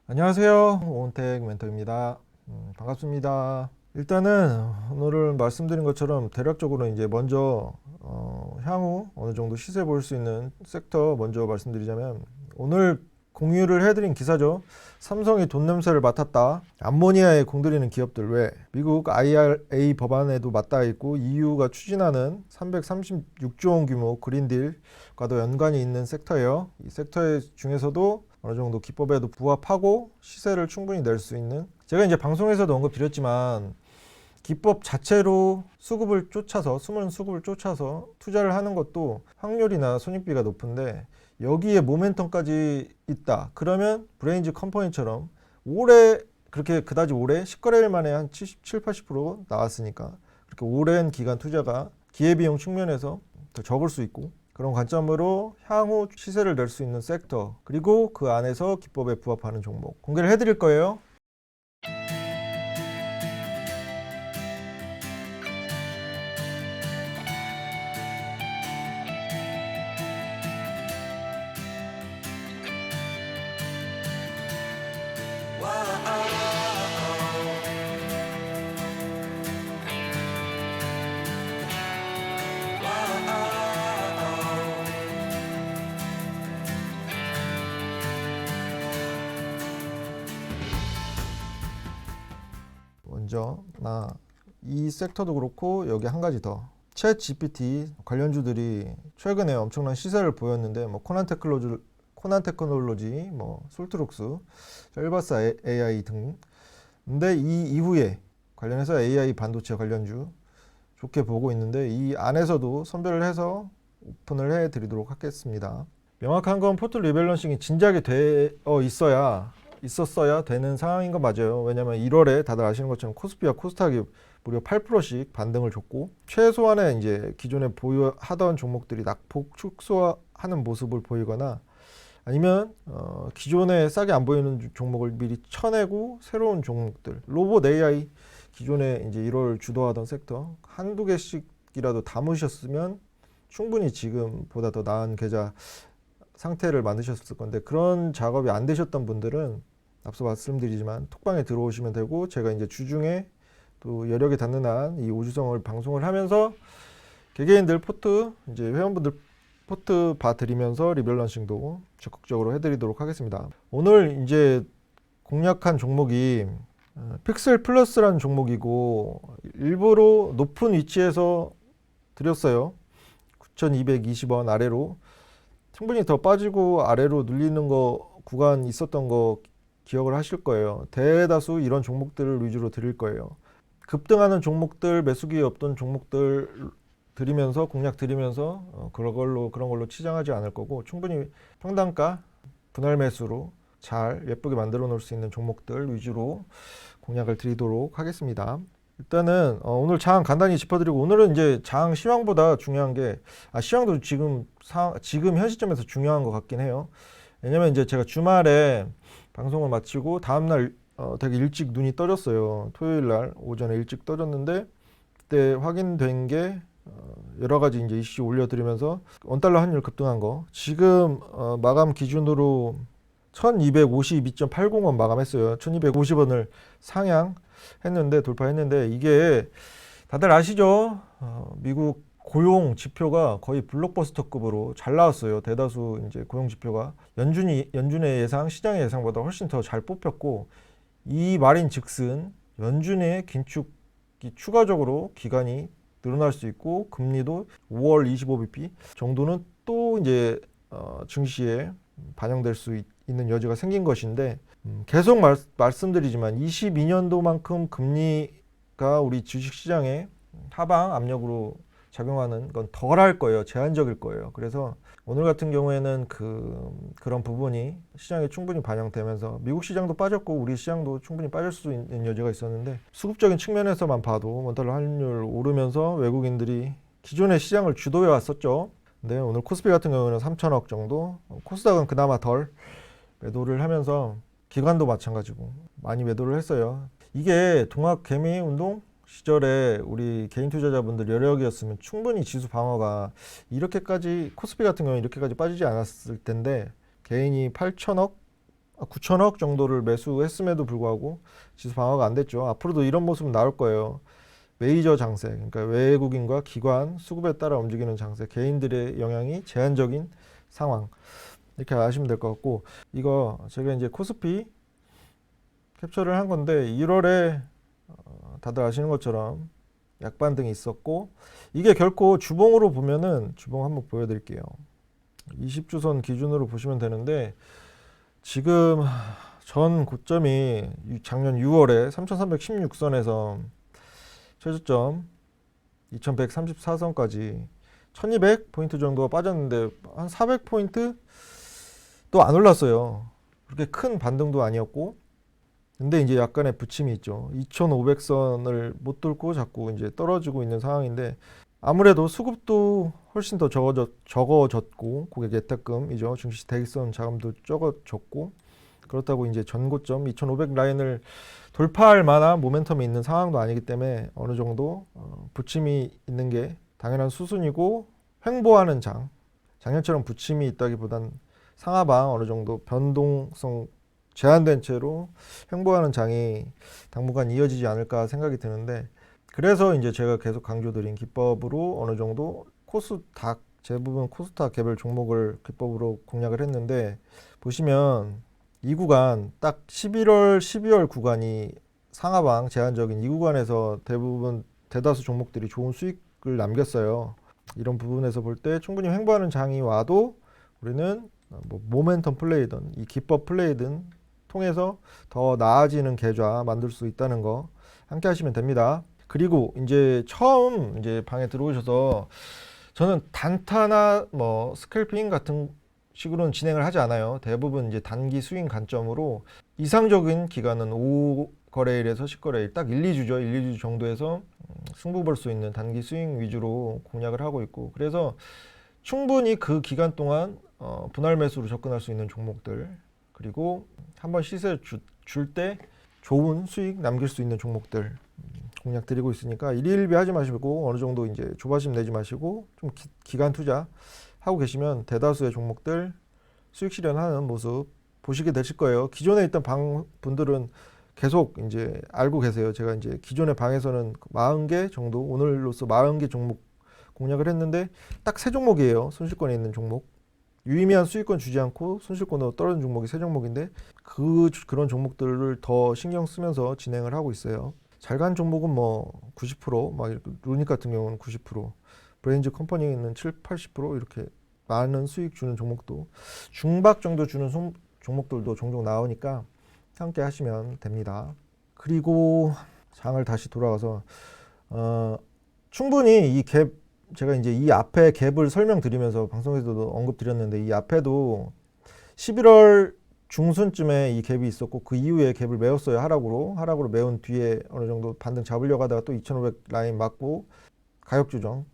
안녕하세요. 오은택 멘토입니다. 반갑습니다. 일단은 오늘은 말씀드린 것처럼 대략적으로 이제 먼저 향후 어느 정도 시세 볼 수 있는 섹터 먼저 말씀드리자면, 오늘 공유를 해드린 기사죠. 삼성이 돈 냄새를 맡았다. 암모니아에 공들이는 기업들 외 미국 IRA 법안에도 맞닿아 있고 EU가 추진하는 336조 원 규모 그린딜과도 연관이 있는 섹터예요. 이 섹터 중에서도 어느 정도 기법에도 부합하고 시세를 충분히 낼 수 있는, 제가 이제 방송에서도 언급드렸지만 기법 자체로 수급을 쫓아서, 숨은 수급을 쫓아서 투자를 하는 것도 확률이나 손익비가 높은데, 여기에 모멘텀까지 있다 그러면 브레인즈 컴퍼니처럼 올해, 그렇게 그다지 올해 10거래일 만에 한 77, 80% 나왔으니까 그렇게 오랜 기간 투자가 기회비용 측면에서 더 적을 수 있고, 그런 관점으로 향후 시세를 낼 수 있는 섹터, 그리고 그 안에서 기법에 부합하는 종목 공개를 해드릴 거예요. 먼저 이 섹터도 그렇고, 여기 한 가지 더, 챗 GPT 관련주들이 최근에 엄청난 시세를 보였는데, 뭐 코난 테크놀로지, 뭐 솔트룩스, 셀바스 AI 등. 근데 이 이후에 관련해서 AI 반도체 관련주 좋게 보고 있는데, 이 안에서도 선별을 해서 오픈을 해 드리도록 하겠습니다. 명확한 건 포트 리밸런싱이 진작에 있었어야 되는 상황인 건 맞아요. 왜냐면 1월에 다들 아시는 것처럼 코스피와 코스닥이 무려 8%씩 반등을 줬고, 최소한의 이제 기존에 보유하던 종목들이 낙폭 축소하는 모습을 보이거나, 아니면 기존에 싸게 안 보이는 종목을 미리 쳐내고 새로운 종목들, 로봇 AI, 기존에 이제 1월 주도하던 섹터 한두 개씩이라도 담으셨으면 충분히 지금보다 더 나은 계좌 상태를 만드셨을 건데, 그런 작업이 안 되셨던 분들은 앞서 말씀드리지만 톡방에 들어오시면 되고, 제가 이제 주중에 또 여력이 닿는 한 이 오주성을 방송을 하면서 개개인들 포트, 이제 회원분들 포트 봐드리면서 리밸런싱도 적극적으로 해드리도록 하겠습니다. 오늘 이제 공략한 종목이 픽셀 플러스라는 종목이고, 일부러 높은 위치에서 드렸어요. 9,220원 아래로. 충분히 더 빠지고 아래로 눌리는 거 구간 있었던 거 기억을 하실 거예요. 대다수 이런 종목들을 위주로 드릴 거예요. 급등하는 종목들, 매수기에 없던 종목들 드리면서, 공략 드리면서 그런 걸로 치장하지 않을 거고, 충분히 평단가 분할 매수로 잘 예쁘게 만들어 놓을 수 있는 종목들 위주로 공략을 드리도록 하겠습니다. 일단은 오늘 장 간단히 짚어드리고, 오늘은 이제 장 시황보다 중요한 게, 시황도 지금 현 시점에서 중요한 것 같긴 해요. 왜냐면 이제 제가 주말에 방송을 마치고 다음날 되게 일찍 눈이 떠졌어요. 토요일 날 오전에 일찍 떠졌는데, 그때 확인된 게 여러 가지 이제 이슈 올려드리면서 원달러 환율 급등한 거, 지금 마감 기준으로 1252.80원 마감했어요. 1250원을 상향했는데, 돌파했는데, 이게 다들 아시죠? 미국 고용 지표가 거의 블록버스터급으로 잘 나왔어요. 대다수 이제 고용 지표가 연준의 예상, 시장의 예상보다 훨씬 더 잘 뽑혔고, 이 말인 즉슨 연준의 긴축이 추가적으로 기간이 늘어날 수 있고, 금리도 5월 25bp 정도는 또 이제 증시에 반영될 수 있는 여지가 생긴 것인데, 계속 말씀드리지만 22년도만큼 금리가 우리 주식시장에 하방 압력으로 작용하는 건 덜 할 거예요. 제한적일 거예요. 그래서 오늘 같은 경우에는 그런 부분이 시장에 충분히 반영되면서 미국 시장도 빠졌고 우리 시장도 충분히 빠질 수 있는 여지가 있었는데, 수급적인 측면에서만 봐도 원달러 환율 오르면서 외국인들이 기존의 시장을 주도해 왔었죠. 근데 오늘 코스피 같은 경우는 3천억 정도, 코스닥은 그나마 덜 매도를 하면서, 기관도 마찬가지고 많이 매도를 했어요. 이게 동학 개미 운동 시절에 우리 개인 투자자분들 여력이었으면 충분히 지수 방어가 이렇게까지, 코스피 같은 경우는 이렇게까지 빠지지 않았을 텐데, 개인이 8천억 9천억 정도를 매수했음에도 불구하고 지수 방어가 안 됐죠. 앞으로도 이런 모습은 나올 거예요. 메이저 장세, 그러니까 외국인과 기관, 수급에 따라 움직이는 장세, 개인들의 영향이 제한적인 상황. 이렇게 아시면 될 것 같고, 이거 제가 이제 코스피 캡처를 한 건데 1월에 다들 아시는 것처럼 약반등이 있었고, 이게 결코 주봉으로 보면은, 주봉 한번 보여드릴게요. 20주선 기준으로 보시면 되는데, 지금 전 고점이 작년 6월에 3316선에서 최저점 2134선까지 1200포인트 정도가 빠졌는데 한 400포인트 또 안 올랐어요. 그렇게 큰 반등도 아니었고, 근데 이제 약간의 부침이 있죠. 2500선을 못 뚫고 자꾸 이제 떨어지고 있는 상황인데, 아무래도 수급도 훨씬 더 적어졌고, 고객 예탁금이죠. 증시 대기성 자금도 적어졌고, 그렇다고 이제 전고점 2500 라인을 돌파할 만한 모멘텀이 있는 상황도 아니기 때문에 어느 정도 부침이 있는 게 당연한 수순이고, 횡보하는 장, 작년처럼 부침이 있다기보단 상하방 어느 정도 변동성 제한된 채로 횡보하는 장이 당분간 이어지지 않을까 생각이 드는데, 그래서 이제 제가 계속 강조드린 기법으로 어느 정도 코스닥, 대부분 코스닥 개별 종목을 기법으로 공략을 했는데, 보시면 이 구간 딱 11월, 12월 구간이 상하방 제한적인 이 구간에서 대다수 종목들이 좋은 수익을 남겼어요. 이런 부분에서 볼 때 충분히 횡보하는 장이 와도 우리는 뭐 모멘텀 플레이든 이 기법 플레이든 통해서 더 나아지는 계좌 만들 수 있다는 거 함께 하시면 됩니다. 그리고 이제 처음 이제 방에 들어오셔서 저는 단타나 뭐 스캘핑 같은 식으로는 진행을 하지 않아요. 대부분 이제 단기 스윙 관점으로 이상적인 기간은 5거래일에서 10거래일 딱 1, 2주죠. 1, 2주 정도에서 승부 볼 수 있는 단기 스윙 위주로 공략을 하고 있고, 그래서 충분히 그 기간 동안 분할 매수로 접근할 수 있는 종목들, 그리고 한번 시세 줄 때 좋은 수익 남길 수 있는 종목들 공략 드리고 있으니까 일일비 하지 마시고 어느 정도 이제 조바심 내지 마시고 좀 기간 투자 하고 계시면 대다수의 종목들 수익 실현하는 모습 보시게 되실 거예요. 기존에 있던 방 분들은 계속 이제 알고 계세요. 제가 이제 기존의 방에서는 40개 정도, 오늘로서 40개 종목 공략을 했는데 딱 3종목이에요. 손실권에 있는 종목. 유의미한 수익권 주지 않고 손실권으로 떨어진 종목이 3종목인데 그런 종목들을 더 신경 쓰면서 진행을 하고 있어요. 잘 간 종목은 뭐 90%, 막 루닉 같은 경우는 90%, 브레인즈 컴퍼니는 7, 80% 이렇게 많은 수익 주는 종목도, 중박 정도 주는 종목들도 종종 나오니까 함께 하시면 됩니다. 그리고 장을 다시 돌아가서 충분히 이 갭, 제가 이제 이 앞에 갭을 설명드리면서 방송에서도 언급드렸는데, 이 앞에도 11월 중순쯤에 이 갭이 있었고 그 이후에 갭을 메웠어요. 하락으로 메운 뒤에 어느 정도 반등 잡으려고 하다가 또 2500 라인 맞고 가격 조정,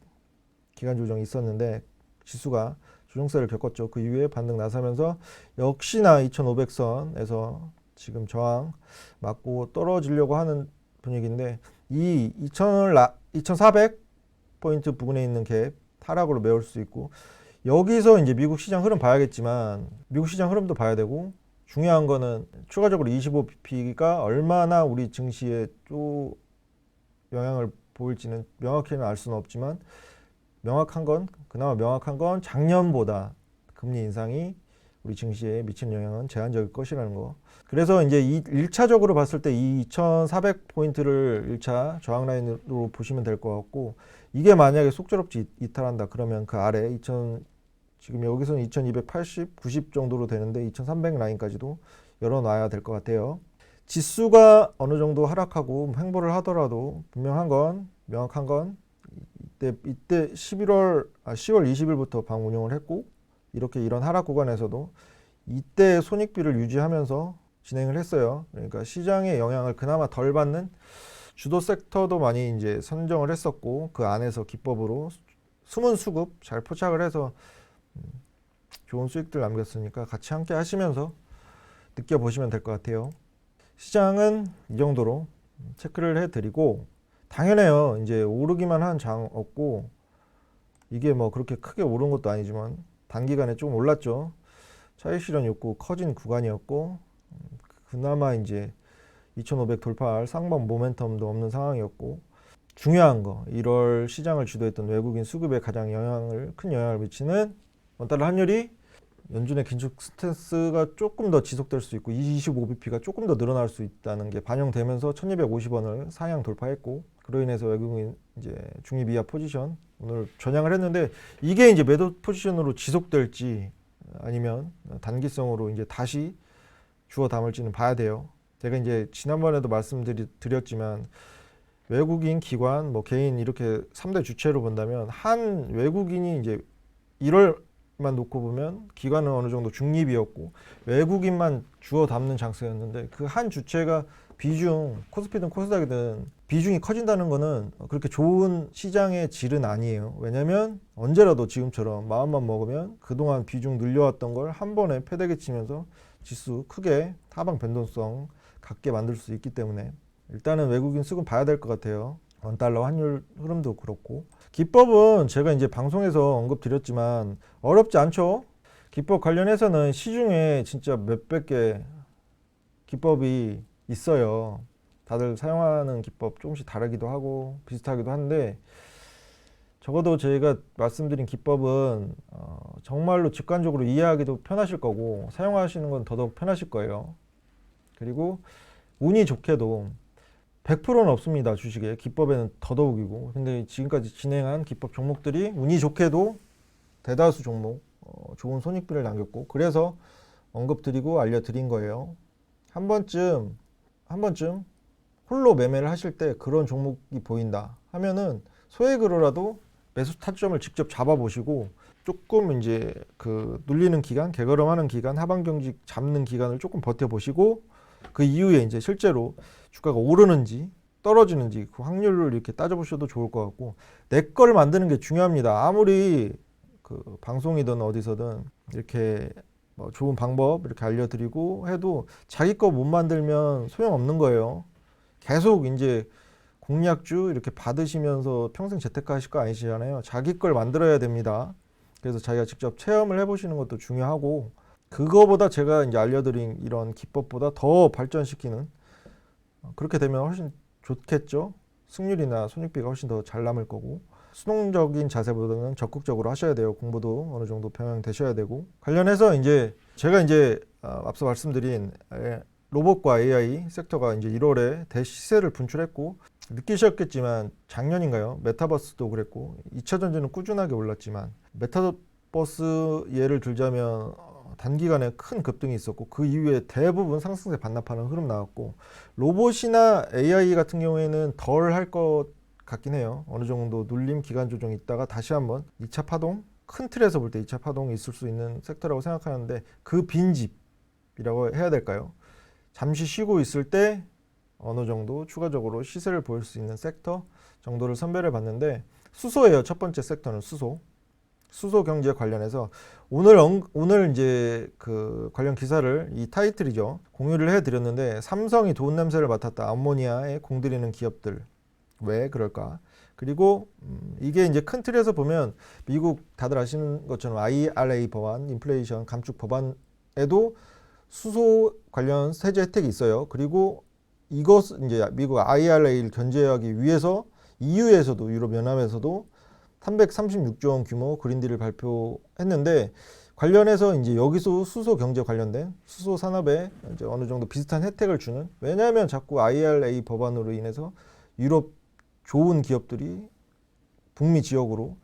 기간 조정이 있었는데 지수가 조정세를 겪었죠. 그 이후에 반등 나서면서 역시나 2500선에서 지금 저항 맞고 떨어지려고 하는 분위기인데, 이 2400포인트 부근에 있는 갭 하락으로 메울 수 있고, 여기서 이제 미국 시장 흐름 봐야겠지만 미국 시장 흐름도 봐야 되고, 중요한 거는 추가적으로 25bp가 얼마나 우리 증시에 또 영향을 보일지는 명확히는 알 수는 없지만, 그나마 명확한 건 작년보다 금리 인상이 우리 증시에 미치는 영향은 제한적일 것이라는 거. 그래서 이제 1차적으로 봤을 때 이 2400포인트를 1차 저항 라인으로 보시면 될 것 같고, 이게 만약에 속절없이 이탈한다 그러면 그 아래 지금 여기서는 2280, 90 정도로 되는데 2300 라인까지도 열어놔야 될 것 같아요. 지수가 어느 정도 하락하고 횡보를 하더라도 명확한 건 이때 10월 20일부터 방 운영을 했고, 이런 하락 구간에서도 이때 손익비를 유지하면서 진행을 했어요. 그러니까 시장의 영향을 그나마 덜 받는 주도 섹터도 많이 이제 선정을 했었고, 그 안에서 기법으로 숨은 수급 잘 포착을 해서 좋은 수익들 남겼으니까 같이 함께 하시면서 느껴보시면 될 것 같아요. 시장은 이 정도로 체크를 해드리고, 당연해요. 이제 오르기만 한 장 없고, 이게 뭐 그렇게 크게 오른 것도 아니지만 단기간에 좀 올랐죠. 차익 실현 욕구 커진 구간이었고, 그나마 이제 2,500 돌파할 쌍방 모멘텀도 없는 상황이었고, 중요한 거 1월 시장을 주도했던 외국인 수급에 가장 큰 영향을 미치는 원달러 환율이 연준의 긴축 스탠스가 조금 더 지속될 수 있고 25bp가 조금 더 늘어날 수 있다는 게 반영되면서 1250원을 상향 돌파했고, 그로 인해서 외국인 이제 중립 이하 포지션 오늘 전향을 했는데, 이게 이제 매도 포지션으로 지속될지 아니면 단기성으로 이제 다시 주워 담을지는 봐야 돼요. 제가 이제 지난번에도 말씀드렸지만 외국인 기관 뭐 개인 이렇게 3대 주체로 본다면, 한 외국인이 이제 1월만 놓고 보면 기관은 어느 정도 중립이었고 외국인만 주워 담는 장세였는데, 그 한 주체가 비중, 코스피든 코스닥이든 비중이 커진다는 거는 그렇게 좋은 시장의 질은 아니에요. 왜냐면 언제라도 지금처럼 마음만 먹으면 그동안 비중 늘려왔던 걸 한 번에 패대기 치면서 지수 크게 하방 변동성 갖게 만들 수 있기 때문에 일단은 외국인 수급 봐야 될 것 같아요. 원달러 환율 흐름도 그렇고, 기법은 제가 이제 방송에서 언급드렸지만 어렵지 않죠. 기법 관련해서는 시중에 진짜 몇백 개 기법이 있어요. 다들 사용하는 기법 조금씩 다르기도 하고 비슷하기도 한데, 적어도 제가 말씀드린 기법은 정말로 직관적으로 이해하기도 편하실 거고 사용하시는 건 더더욱 편하실 거예요. 그리고 운이 좋게도 100%는 없습니다. 주식에. 기법에는 더더욱이고. 근데 지금까지 진행한 기법 종목들이 운이 좋게도 대다수 종목 좋은 손익비를 남겼고, 그래서 언급드리고 알려드린 거예요. 한 번쯤 홀로 매매를 하실 때 그런 종목이 보인다 하면은 소액으로라도 매수 타점을 직접 잡아보시고, 조금 이제 그 눌리는 기간, 개걸음하는 기간, 하방 경직 잡는 기간을 조금 버텨보시고, 그 이후에 이제 실제로 주가가 오르는지 떨어지는지 그 확률을 이렇게 따져보셔도 좋을 것 같고, 내 걸 만드는 게 중요합니다. 아무리 그 방송이든 어디서든 이렇게 뭐 좋은 방법 이렇게 알려드리고 해도 자기 거 못 만들면 소용없는 거예요. 계속 이제 공약주 이렇게 받으시면서 평생 재테크하실 거 아니시잖아요. 자기 걸 만들어야 됩니다. 그래서 자기가 직접 체험을 해보시는 것도 중요하고, 그거보다 제가 이제 알려드린 이런 기법보다 더 발전시키는, 그렇게 되면 훨씬 좋겠죠. 승률이나 손익비가 훨씬 더 잘 남을 거고, 수동적인 자세보다는 적극적으로 하셔야 돼요. 공부도 어느 정도 병행되셔야 되고. 관련해서 이제 제가 이제 앞서 말씀드린 로봇과 AI 섹터가 이제 1월에 대시세를 분출했고, 느끼셨겠지만 작년인가요? 메타버스도 그랬고 2차 전지는 꾸준하게 올랐지만, 메타버스 예를 들자면 단기간에 큰 급등이 있었고 그 이후에 대부분 상승세 반납하는 흐름 나왔고, 로봇이나 AI 같은 경우에는 덜 할 것 같긴 해요. 어느 정도 눌림 기간 조정이 있다가 다시 한번 2차 파동, 큰 틀에서 볼 때 2차 파동이 있을 수 있는 섹터라고 생각하는데, 그 빈집이라고 해야 될까요? 잠시 쉬고 있을 때 어느 정도 추가적으로 시세를 보일 수 있는 섹터 정도를 선별해 봤는데, 수소예요. 첫 번째 섹터는 수소 경제 관련해서 오늘 이제 그 관련 기사를, 이 타이틀이죠, 공유를 해드렸는데, 삼성이 돈 냄새를 맡았다. 암모니아에 공들이는 기업들 왜 그럴까? 그리고 이게 이제 큰 틀에서 보면 미국 다들 아시는 것처럼 IRA 법안, 인플레이션 감축 법안에도 수소 관련 세제 혜택이 있어요. 그리고 이것 이제 미국 IRA를 견제하기 위해서 EU에서도, 유럽 연합에서도 336조 원 규모 그린딜을 발표했는데, 관련해서 이제 여기서 수소 경제 관련된 수소 산업에 이제 어느 정도 비슷한 혜택을 주는, 왜냐하면 자꾸 IRA 법안으로 인해서 유럽 좋은 기업들이 북미 지역으로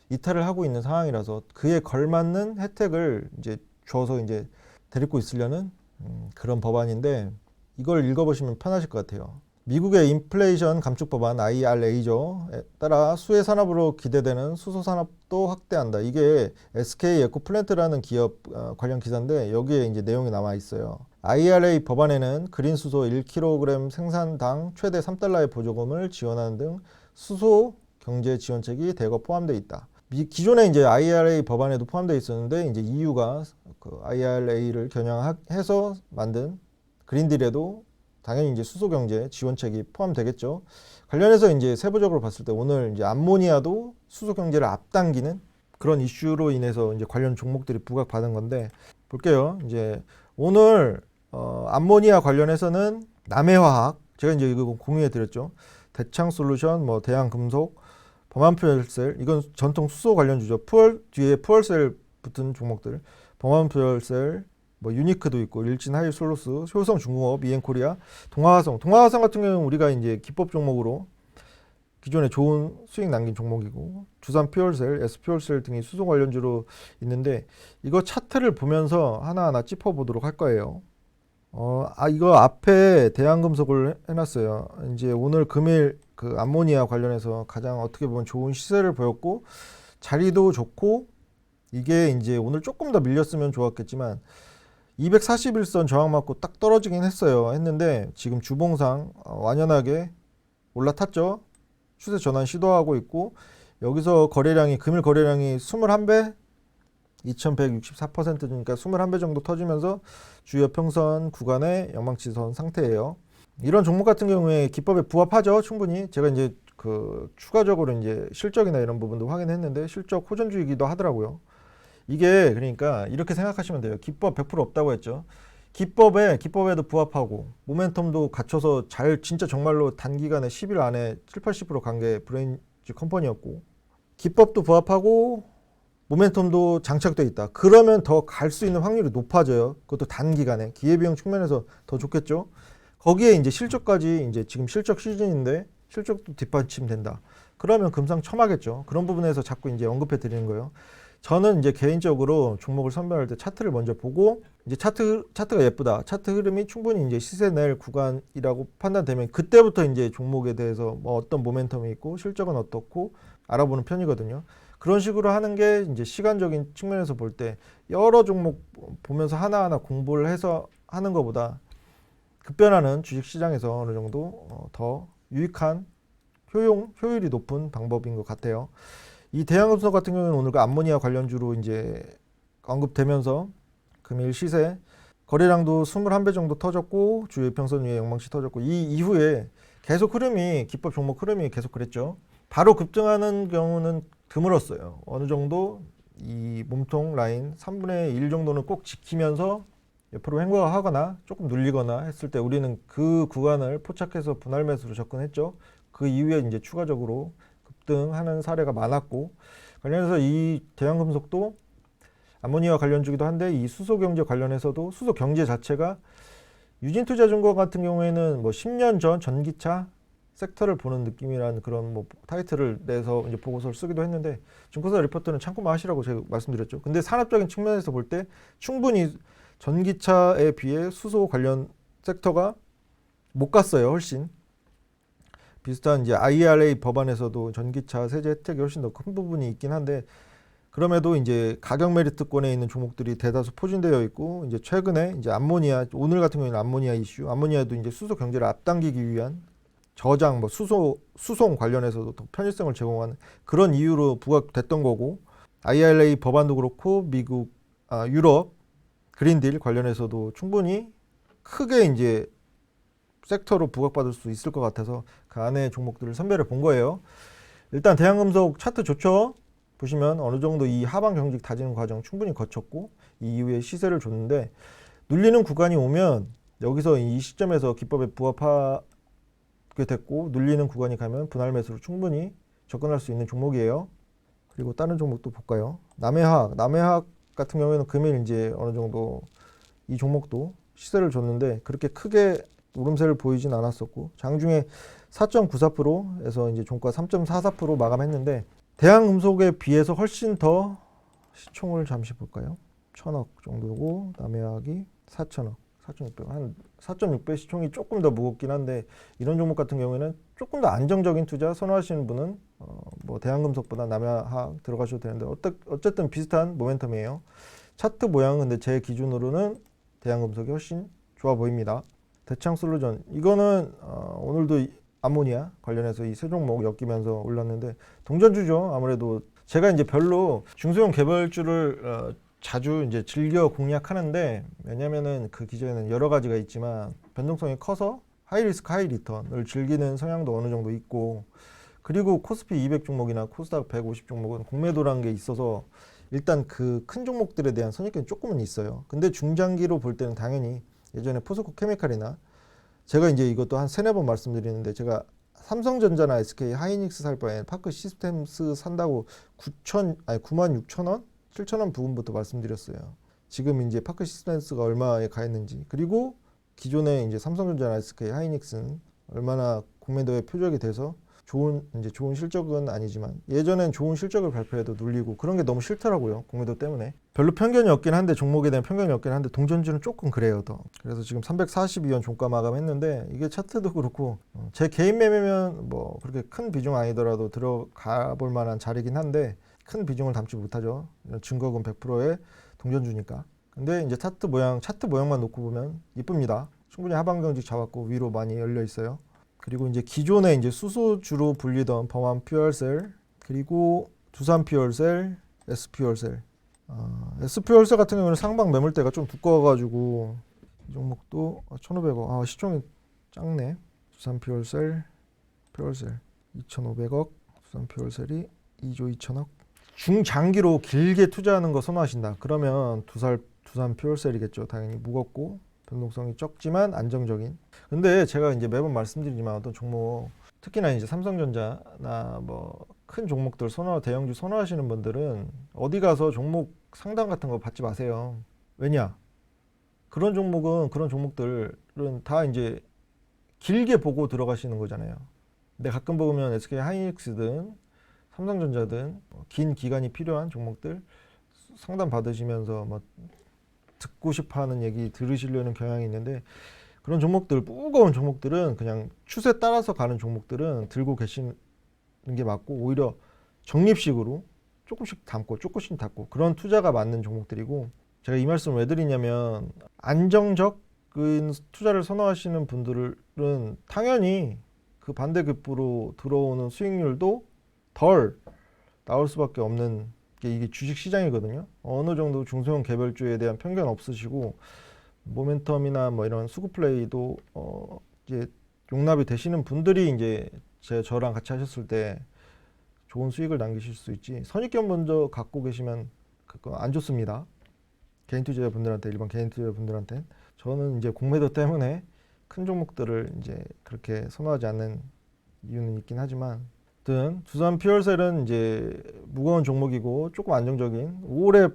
이탈을 하고 있는 상황이라서 그에 걸맞는 혜택을 이제 줘서 이제 데리고 있으려는 그런 법안인데, 이걸 읽어보시면 편하실 것 같아요. 미국의 인플레이션 감축 법안 IRA죠. 따라 수혜 산업으로 기대되는 수소 산업도 확대한다. 이게 SK 에코플랜트라는 기업 관련 기사인데, 여기에 이제 내용이 남아 있어요. IRA 법안에는 그린 수소 1kg 생산당 최대 3달러의 보조금을 지원하는 등 수소 경제 지원책이 대거 포함되어 있다. 기존에 이제 IRA 법안에도 포함되어 있었는데, 이제 EU가 그 IRA를 겨냥해서 만든 그린딜에도 당연히 이제 수소 경제 지원책이 포함되겠죠. 관련해서 이제 세부적으로 봤을 때 오늘 이제 암모니아도 수소 경제를 앞당기는 그런 이슈로 인해서 이제 관련 종목들이 부각받은 건데, 볼게요. 이제 오늘 암모니아 관련해서는 남해화학 제가 이제 이거 공유해 드렸죠. 대창솔루션, 뭐 대한금속, 범한퓨얼셀 이건 전통 수소 관련주죠. 뒤에 푸얼셀 붙은 종목들, 범한퓨얼셀, 뭐 유니크도 있고 일진 하이솔루스, 효성 중공업, 이엔코리아, 동아화성 같은 경우는 우리가 이제 기법 종목으로 기존에 좋은 수익 남긴 종목이고 두산 퓨얼셀, S 퓨얼셀 등이 수소 관련주로 있는데 이거 차트를 보면서 하나하나 짚어보도록 할 거예요. 이거 앞에 대한금속을 해놨어요. 이제 오늘 금일 그 암모니아 관련해서 가장 어떻게 보면 좋은 시세를 보였고 자리도 좋고 이게 이제 오늘 조금 더 밀렸으면 좋았겠지만 241선 저항 맞고 딱 떨어지긴 했는데 지금 주봉상 완연하게 올라탔죠. 추세 전환 시도하고 있고 여기서 금일 거래량이 21배 2164%니까 21배 정도 터지면서 주요 평선 구간의 영망치선 상태예요. 이런 종목 같은 경우에 기법에 부합하죠. 충분히 제가 이제 그 추가적으로 이제 실적이나 이런 부분도 확인했는데 실적 호전주이기도 하더라고요. 이게 그러니까 이렇게 생각하시면 돼요. 기법 100% 없다고 했죠. 기법에도 부합하고 모멘텀도 갖춰서 진짜 정말로 단기간에 10일 안에 7, 80% 간 게 브레인즈 컴퍼니였고 기법도 부합하고 모멘텀도 장착되어 있다. 그러면 더 갈 수 있는 확률이 높아져요. 그것도 단기간에 기회비용 측면에서 더 좋겠죠. 거기에 이제 실적까지 이제 지금 실적 시즌인데 실적도 뒷받침된다. 그러면 금상첨화겠죠. 그런 부분에서 자꾸 이제 언급해 드리는 거예요. 저는 이제 개인적으로 종목을 선별할 때 차트를 먼저 보고 이제 차트가 예쁘다. 차트 흐름이 충분히 이제 시세 낼 구간이라고 판단되면 그때부터 이제 종목에 대해서 뭐 어떤 모멘텀이 있고 실적은 어떻고 알아보는 편이거든요. 그런 식으로 하는 게 이제 시간적인 측면에서 볼 때 여러 종목 보면서 하나하나 공부를 해서 하는 것보다 급변하는 주식 시장에서 어느 정도 더 유익한 효율이 높은 방법인 것 같아요. 이 대한금속 같은 경우는 오늘 그 암모니아 관련주로 이제 언급되면서 금일 시세 거래량도 21배 정도 터졌고 주요 평선 위에 영망치 터졌고 이 이후에 계속 기법 종목 흐름이 계속 그랬죠. 바로 급등하는 경우는 드물었어요. 어느 정도 이 몸통 라인 3분의 1 정도는 꼭 지키면서 옆으로 횡보하거나 조금 눌리거나 했을 때 우리는 그 구간을 포착해서 분할 매수로 접근했죠. 그 이후에 이제 추가적으로 급등하는 사례가 많았고 관련해서 이 대한금속도 암모니아 관련주기도 한데 이 수소경제 관련해서도 수소경제 자체가 유진투자증권 같은 경우에는 뭐 10년 전 전기차 섹터를 보는 느낌이라는 그런 뭐 타이틀을 내서 이제 보고서를 쓰기도 했는데 증권사 리포트는 참고만 하시라고 제가 말씀드렸죠. 근데 산업적인 측면에서 볼 때 충분히 전기차에 비해 수소 관련 섹터가 못 갔어요. 훨씬 비슷한 이제 IRA 법안에서도 전기차 세제 혜택이 훨씬 더 큰 부분이 있긴 한데 그럼에도 이제 가격 메리트권에 있는 종목들이 대다수 포진되어 있고 이제 최근에 이제 암모니아 오늘 같은 경우에는 암모니아 이슈 암모니아도 이제 수소 경제를 앞당기기 위한 저장 뭐 수송 관련해서도 더 편의성을 제공하는 그런 이유로 부각됐던 거고 IRA 법안도 그렇고 미국 유럽 그린딜 관련해서도 충분히 크게 이제 섹터로 부각받을 수 있을 것 같아서 그 안에 종목들을 선별해 본 거예요. 일단 대한금속 차트 좋죠. 보시면 어느 정도 이 하방 경직 다지는 과정 충분히 거쳤고 이 이후에 시세를 줬는데 눌리는 구간이 오면 여기서 이 시점에서 기법에 부합하게 됐고 눌리는 구간이 가면 분할 매수로 충분히 접근할 수 있는 종목이에요. 그리고 다른 종목도 볼까요? 남해화학 같은 경우에는 금일 이제 어느 정도 이 종목도 시세를 줬는데 그렇게 크게 오름세를 보이진 않았었고 장중에 4.94%에서 이제 종가 3.44% 마감했는데 대한금속에 비해서 훨씬 더 시총을 잠시 볼까요? 1,000억 정도고 남해화학이 4,000억, 4,600억 한 4.6배 시총이 조금 더 무겁긴 한데 이런 종목 같은 경우에는 조금 더 안정적인 투자 선호하시는 분은 뭐 대한금속보다 남해화학 들어가셔도 되는데 어쨌든 비슷한 모멘텀이에요. 차트 모양은 근데 제 기준으로는 대한금속이 훨씬 좋아 보입니다. 대창솔루션 이거는 오늘도 암모니아 관련해서 이 세 종목 엮이면서 올랐는데 동전주죠. 아무래도 제가 이제 별로 중소형 개발주를 자주 이제 즐겨 공략하는데 왜냐면은 그 기존에는 여러 가지가 있지만 변동성이 커서 하이 리스크 하이 리턴을 즐기는 성향도 어느 정도 있고 그리고 코스피 200 종목이나 코스닥 150 종목은 공매도라는 게 있어서 일단 그 큰 종목들에 대한 선입견이 조금은 있어요. 근데 중장기로 볼 때는 당연히 예전에 포스코 케미칼이나 제가 이제 이것도 한 세네 번 말씀드리는데 제가 삼성전자나 SK 하이닉스 살 바에 파크 시스템스 산다고 9만 6천 원, 7천 원 부분부터 말씀드렸어요. 지금 이제 파크 시스템스가 얼마에 가 있는지, 그리고 기존에 이제 삼성전자나 SK 하이닉스는 얼마나 공매도에 표적이 돼서 좋은 실적은 아니지만 예전엔 좋은 실적을 발표해도 눌리고 그런 게 너무 싫더라고요. 공매도 때문에. 별로 편견이 없긴 한데, 종목에 대한 편견이 없긴 한데 동전주는 조금 그래요 더. 그래서 지금 342원 종가 마감했는데 이게 차트도 그렇고 제 개인 매매면 뭐 그렇게 큰 비중 아니더라도 들어가 볼 만한 자리긴 한데 큰 비중을 담지 못하죠. 증거금 100%의 동전주니까. 근데 이제 차트 모양만 놓고 보면 이쁩니다. 충분히 하방 경직 잡았고 위로 많이 열려 있어요. 그리고 이제 기존에 이제 수소주로 불리던 범한 퓨얼셀, 그리고 두산 퓨얼셀, S 퓨얼셀. S 퓨얼셀 같은 경우는 상방 매물대가 좀 두꺼워가지고 이 종목도 1,500억. 시총이 작네. 두산 퓨얼셀 2,500억. 두산 퓨얼셀이 2조 2천억. 중장기로 길게 투자하는 거 선호하신다. 그러면 두산 퓨얼셀이겠죠. 당연히 무겁고 변동성이 적지만 안정적인. 근데 제가 이제 매번 말씀드리지만 어떤 종목, 특히나 이제 삼성전자나 뭐 큰 종목들 대형주 선호하시는 분들은 어디 가서 종목 상담 같은 거 받지 마세요. 왜냐? 그런 종목들은 다 이제 길게 보고 들어가시는 거잖아요. 근데 가끔 보면 SK 하이닉스든 삼성전자든 긴 기간이 필요한 종목들 상담 받으시면서 뭐 듣고 싶어하는 얘기 들으시려는 경향이 있는데, 그런 종목들, 무거운 종목들은 그냥 추세 따라서 가는 종목들은 들고 계시는 게 맞고, 오히려 적립식으로 조금씩 담고 그런 투자가 맞는 종목들이고, 제가 이 말씀을 왜 드리냐면 안정적인 투자를 선호하시는 분들은 당연히 그 반대급부로 들어오는 수익률도 덜 나올 수밖에 없는 게 이게 주식 시장이거든요. 어느 정도 중소형 개별주에 대한 편견 없으시고 모멘텀이나 뭐 이런 수급 플레이도 이제 용납이 되시는 분들이 이제 저랑 같이 하셨을 때 좋은 수익을 남기실 수 있지, 선입견 먼저 갖고 계시면 그거 안 좋습니다. 일반 개인 투자자분들한테. 저는 이제 공매도 때문에 큰 종목들을 이제 그렇게 선호하지 않는 이유는 있긴 하지만, 아무튼 두산 퓨얼셀은 이제 무거운 종목이고 조금 안정적인, 오래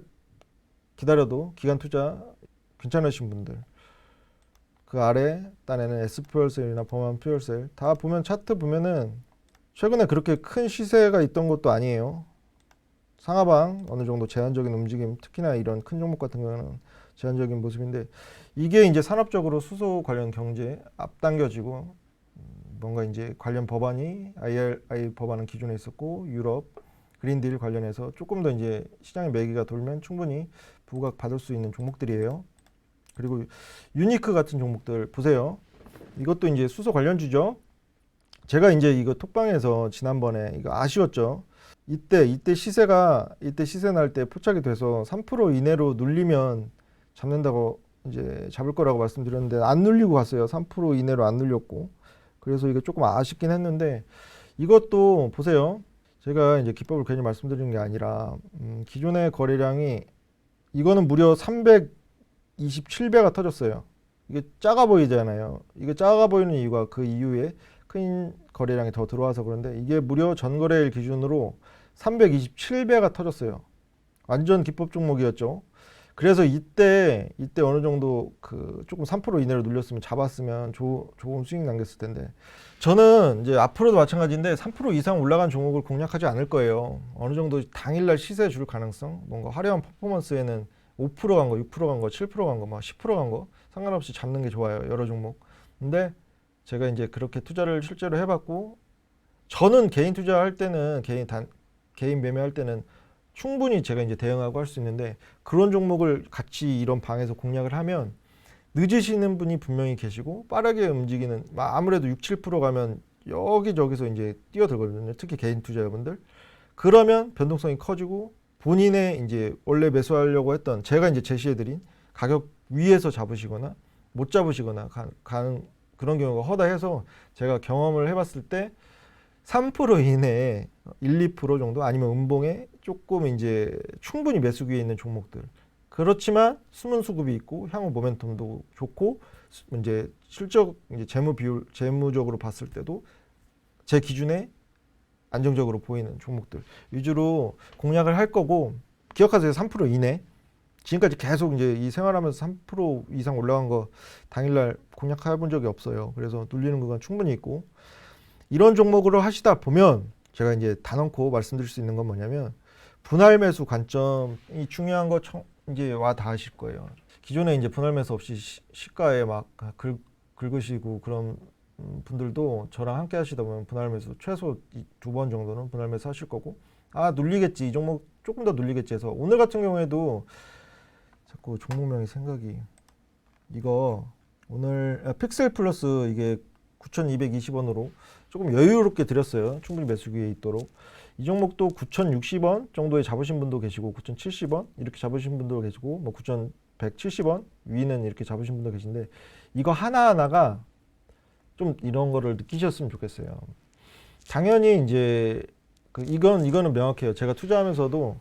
기다려도 기간 투자 괜찮으신 분들, 그 아래 단에는 S 퓨얼셀이나 범한 퓨얼셀 다 보면 차트 보면은 최근에 그렇게 큰 시세가 있던 것도 아니에요. 상하방 어느 정도 제한적인 움직임, 특히나 이런 큰 종목 같은 경우는 제한적인 모습인데, 이게 이제 산업적으로 수소 관련 경제 앞당겨지고 뭔가 이제 관련 법안이 IRA 법안은 기존에 있었고 유럽 그린딜 관련해서 조금 더 이제 시장의 매기가 돌면 충분히 부각 받을 수 있는 종목들이에요. 그리고 유니크 같은 종목들 보세요. 이것도 이제 수소 관련주죠. 제가 이제 이거 톡방에서 지난번에 이거 아쉬웠죠. 이때 시세 날 때 포착이 돼서 3% 이내로 눌리면 잡는다고 이제 잡을 거라고 말씀드렸는데 안 눌리고 갔어요. 3% 이내로 안 눌렸고. 그래서 이거 조금 아쉽긴 했는데, 이것도 보세요. 제가 이제 기법을 괜히 말씀드리는 게 아니라 기존의 거래량이 이거는 무려 327배가 터졌어요. 이게 작아 보이잖아요. 이게 작아 보이는 이유가 그 이후에 큰 거래량이 더 들어와서 그런데, 이게 무려 전거래일 기준으로 327배가 터졌어요. 완전 기법 종목이었죠. 그래서 이때 어느 정도 그 조금 3% 이내로 눌렸으면 잡았으면 좋은 수익 남겼을 텐데, 저는 이제 앞으로도 마찬가지인데 3% 이상 올라간 종목을 공략하지 않을 거예요. 어느 정도 당일날 시세 줄 가능성, 뭔가 화려한 퍼포먼스에는 5%간 거, 6%간 거, 7%간 거, 막 10%간 거 상관없이 잡는 게 좋아요. 여러 종목. 근데 제가 이제 그렇게 투자를 실제로 해봤고, 저는 개인 투자할 때는 개인 매매할 때는 충분히 제가 이제 대응하고 할 수 있는데, 그런 종목을 같이 이런 방에서 공략을 하면 늦으시는 분이 분명히 계시고 빠르게 움직이는, 아무래도 6, 7% 가면 여기저기서 이제 뛰어들거든요. 특히 개인 투자자분들. 그러면 변동성이 커지고 본인의 이제 원래 매수하려고 했던, 제가 이제 제시해드린 가격 위에서 잡으시거나 못 잡으시거나 가는 그런 경우가 허다해서, 제가 경험을 해봤을 때 3% 이내에 1, 2% 정도 아니면 음봉에 조금 이제 충분히 매수기에 있는 종목들, 그렇지만 숨은 수급이 있고 향후 모멘텀도 좋고 이제 실적 이제 재무 비율 재무적으로 봤을 때도 제 기준에 안정적으로 보이는 종목들 위주로 공략을 할 거고 기억하세요. 3% 이내. 지금까지 계속 이제 이 생활하면서 3% 이상 올라간 거 당일날 공략해 본 적이 없어요. 그래서 눌리는 구간 충분히 있고 이런 종목으로 하시다 보면 제가 이제 단언코 말씀드릴 수 있는 건 뭐냐면 분할 매수 관점이 중요한 거 이제 와 닿으실 거예요. 기존에 이제 분할 매수 없이 시가에 막 긁으시고 그런 분들도 저랑 함께 하시다 보면 분할 매수 최소 2번 정도는 분할 매수 하실 거고 아 눌리겠지 이 종목 조금 더 눌리겠지 해서 오늘 같은 경우에도 자꾸 종목명이 생각이 이거 오늘 픽셀 플러스 이게 9,220원으로 조금 여유롭게 드렸어요. 충분히 매수 기회에 있도록 이 종목도 9,060원 정도에 잡으신 분도 계시고 9,070원 이렇게 잡으신 분도 계시고 뭐 9,170원 위는 이렇게 잡으신 분도 계신데 이거 하나하나가 좀 이런 거를 느끼셨으면 좋겠어요. 당연히 이제 이거는 명확해요. 제가 투자하면서도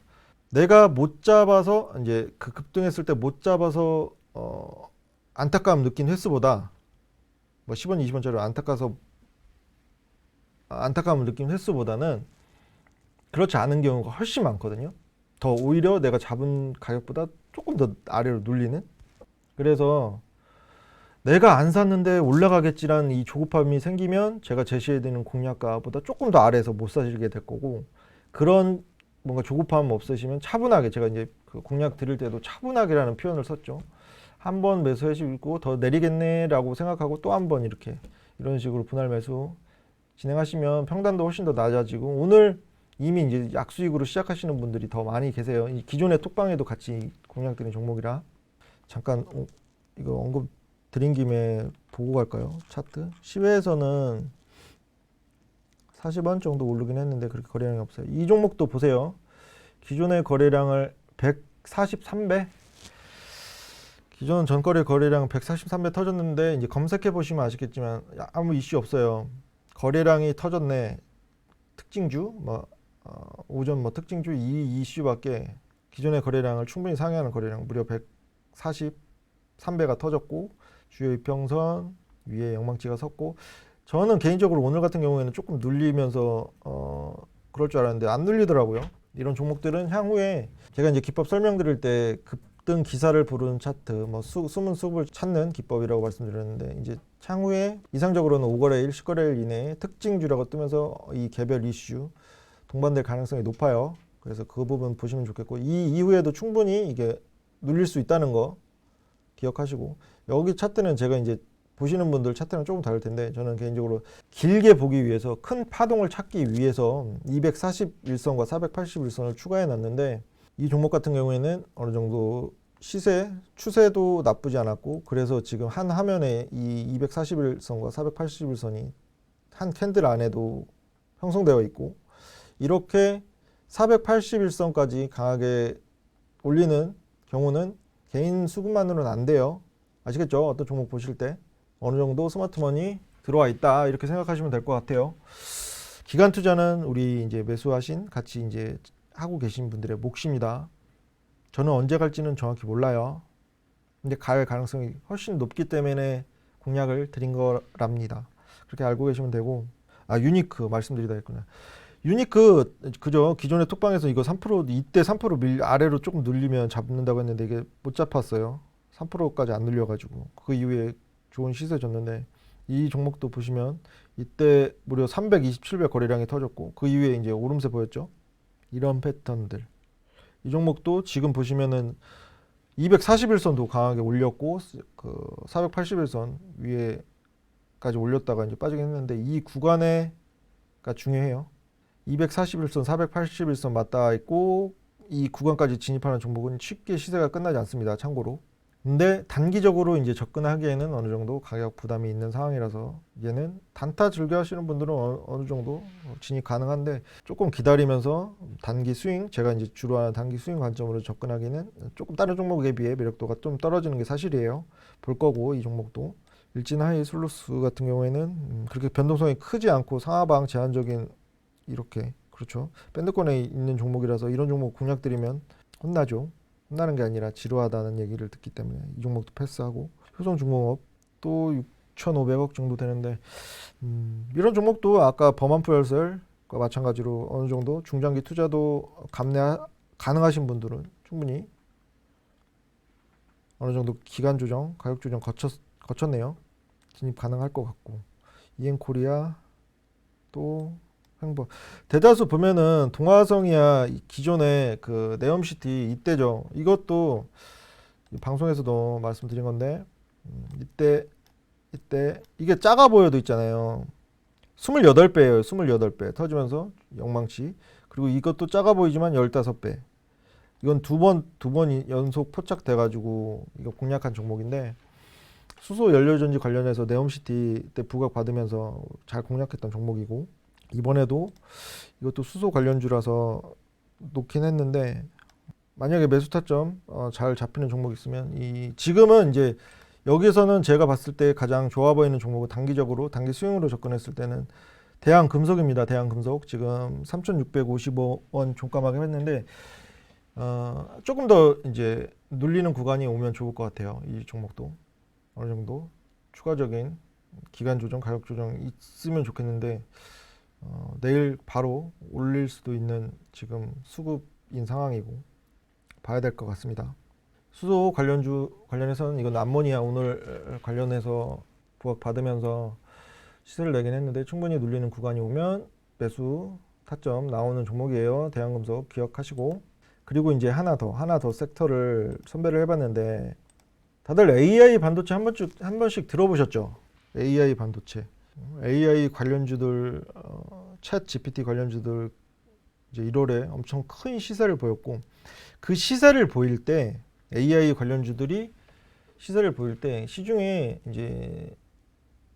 내가 못 잡아서 이제 그 급등했을 때 못 잡아서 안타까움 느낀 횟수보다 뭐 10원, 20원짜리 안타까움을 느낀 횟수보다는 그렇지 않은 경우가 훨씬 많거든요. 더 오히려 내가 잡은 가격보다 조금 더 아래로 눌리는. 그래서 내가 안 샀는데 올라가겠지라는 이 조급함이 생기면 제가 제시해드리는 공략가보다 조금 더 아래에서 못 사시게 될 거고 그런 뭔가 조급함 없으시면 차분하게 제가 이제 그 공략 드릴 때도 차분하게라는 표현을 썼죠. 한 번 매수하시고 더 내리겠네라고 생각하고 또 한 번 이렇게 이런 식으로 분할 매수 진행하시면 평단도 훨씬 더 낮아지고 오늘 이미 이제 약수익으로 시작하시는 분들이 더 많이 계세요. 이 기존의 톡방에도 같이 공략 드린 종목이라 잠깐 이거 언급 드린 김에 보고 갈까요? 차트 10회에서는 40원 정도 오르긴 했는데 그렇게 거래량이 없어요. 이 종목도 보세요. 기존의 거래량을 143배 기존 전거래 거래량 143배 터졌는데 이제 검색해 보시면 아시겠지만 아무 이슈 없어요. 거래량이 터졌네. 특징주 오전 특징주 이 이슈밖에 기존의 거래량을 충분히 상회하는 거래량 무려 143배가 터졌고 주요 이평선 위에 영망치가 섰고 저는 개인적으로 오늘 같은 경우에는 조금 눌리면서 그럴 줄 알았는데 안 눌리더라고요. 이런 종목들은 향후에 제가 이제 기법 설명드릴 때 급등 기사를 부르는 차트 숨은 숲을 찾는 기법이라고 말씀드렸는데 이제 향후에 이상적으로는 5거래일 10거래일 이내에 특징주라고 뜨면서 이 개별 이슈 동반될 가능성이 높아요. 그래서 그 부분 보시면 좋겠고 이 이후에도 충분히 이게 눌릴 수 있다는 거 기억하시고 여기 차트는 제가 이제 보시는 분들 차트는 조금 다를 텐데 저는 개인적으로 길게 보기 위해서 큰 파동을 찾기 위해서 241선과 481선을 추가해 놨는데 이 종목 같은 경우에는 어느 정도 추세도 나쁘지 않았고 그래서 지금 한 화면에 이 241선과 481선이 한 캔들 안에도 형성되어 있고 이렇게 481선까지 강하게 올리는 경우는 개인 수급만으로는 안 돼요. 아시겠죠? 어떤 종목 보실 때 어느 정도 스마트머니 들어와 있다 이렇게 생각하시면 될 것 같아요. 기간 투자는 우리 이제 매수하신 같이 이제 하고 계신 분들의 몫입니다. 저는 언제 갈지는 정확히 몰라요. 근데 갈 가능성이 훨씬 높기 때문에 공략을 드린 거랍니다. 그렇게 알고 계시면 되고 유니크 말씀드리다 했구나. 유니크 그죠? 기존의 톡방에서 이거 3% 이때 3% 아래로 조금 눌리면 잡는다고 했는데 이게 못 잡았어요. 3%까지 안 눌려가지고 그 이후에 좋은 시세 줬는데 이 종목도 보시면 이때 무려 327배 거래량이 터졌고 그 이후에 이제 오름세 보였죠. 이런 패턴들 이 종목도 지금 보시면은 241선도 강하게 올렸고 그 481선 위에까지 올렸다가 이제 빠지긴 했는데 이 구간에가 중요해요. 241선, 481선 맞닿아 있고 이 구간까지 진입하는 종목은 쉽게 시세가 끝나지 않습니다. 참고로. 근데 단기적으로 이제 접근하기에는 어느 정도 가격 부담이 있는 상황이라서 얘는 단타 즐겨 하시는 분들은 어느 정도 진입 가능한데 조금 기다리면서 단기 스윙 제가 이제 주로 하는 단기 스윙 관점으로 접근하기는 조금 다른 종목에 비해 매력도가 좀 떨어지는 게 사실이에요. 볼 거고 이 종목도 일진 하이 슬로스 같은 경우에는 그렇게 변동성이 크지 않고 상하방 제한적인 이렇게 그렇죠. 밴드권에 있는 종목이라서 이런 종목 공략드리면 혼나죠. 혼나는 게 아니라 지루하다는 얘기를 듣기 때문에 이 종목도 패스하고, 효성중공업 또 6,500억 정도 되는데 이런 종목도 아까 범한포열설과 마찬가지로 어느 정도 중장기 투자도 가능하신 분들은 충분히 어느 정도 기간 조정, 가격 조정 거쳤네요. 진입 가능할 것 같고, 이엔코리아 또 횡보, 대다수 보면은 동화성이야 기존의 그 네옴시티 이때죠. 이것도 방송에서도 말씀드린 건데 이때 이게 작아 보여도 있잖아요. 28배예요. 28배 터지면서 영망치. 그리고 이것도 작아 보이지만 15배. 이건 두 번 연속 포착돼 가지고 이거 공략한 종목인데, 수소 연료전지 관련해서 네옴시티 때 부각 받으면서 잘 공략했던 종목이고, 이번에도 이것도 수소 관련주라서 놓긴 했는데, 만약에 매수 타점 잘 잡히는 종목 있으면 지금은 이제 여기서는 제가 봤을 때 가장 좋아 보이는 종목은 단기 수익으로 접근했을 때는 대한금속입니다. 대한금속 지금 3,655원 종가막을 했는데 조금 더 이제 눌리는 구간이 오면 좋을 것 같아요. 이 종목도 어느 정도 추가적인 기간 조정, 가격 조정 있으면 좋겠는데 내일 바로 올릴 수도 있는 지금 수급인 상황이고 봐야 될 것 같습니다. 수소 관련주 관련해서는 이건 암모니아 오늘 관련해서 부각 받으면서 시세를 내긴 했는데 충분히 눌리는 구간이 오면 매수 타점 나오는 종목이에요. 대한금속 기억하시고, 그리고 이제 하나 더 섹터를 선별을 해봤는데, 다들 AI 반도체 한 번씩 들어보셨죠? AI 반도체, AI 관련주들, 챗 GPT 관련주들 이제 1월에 엄청 큰 시세를 보였고, 그 시세를 보일 때 AI 관련주들이 시세를 보일 때 시중에 이제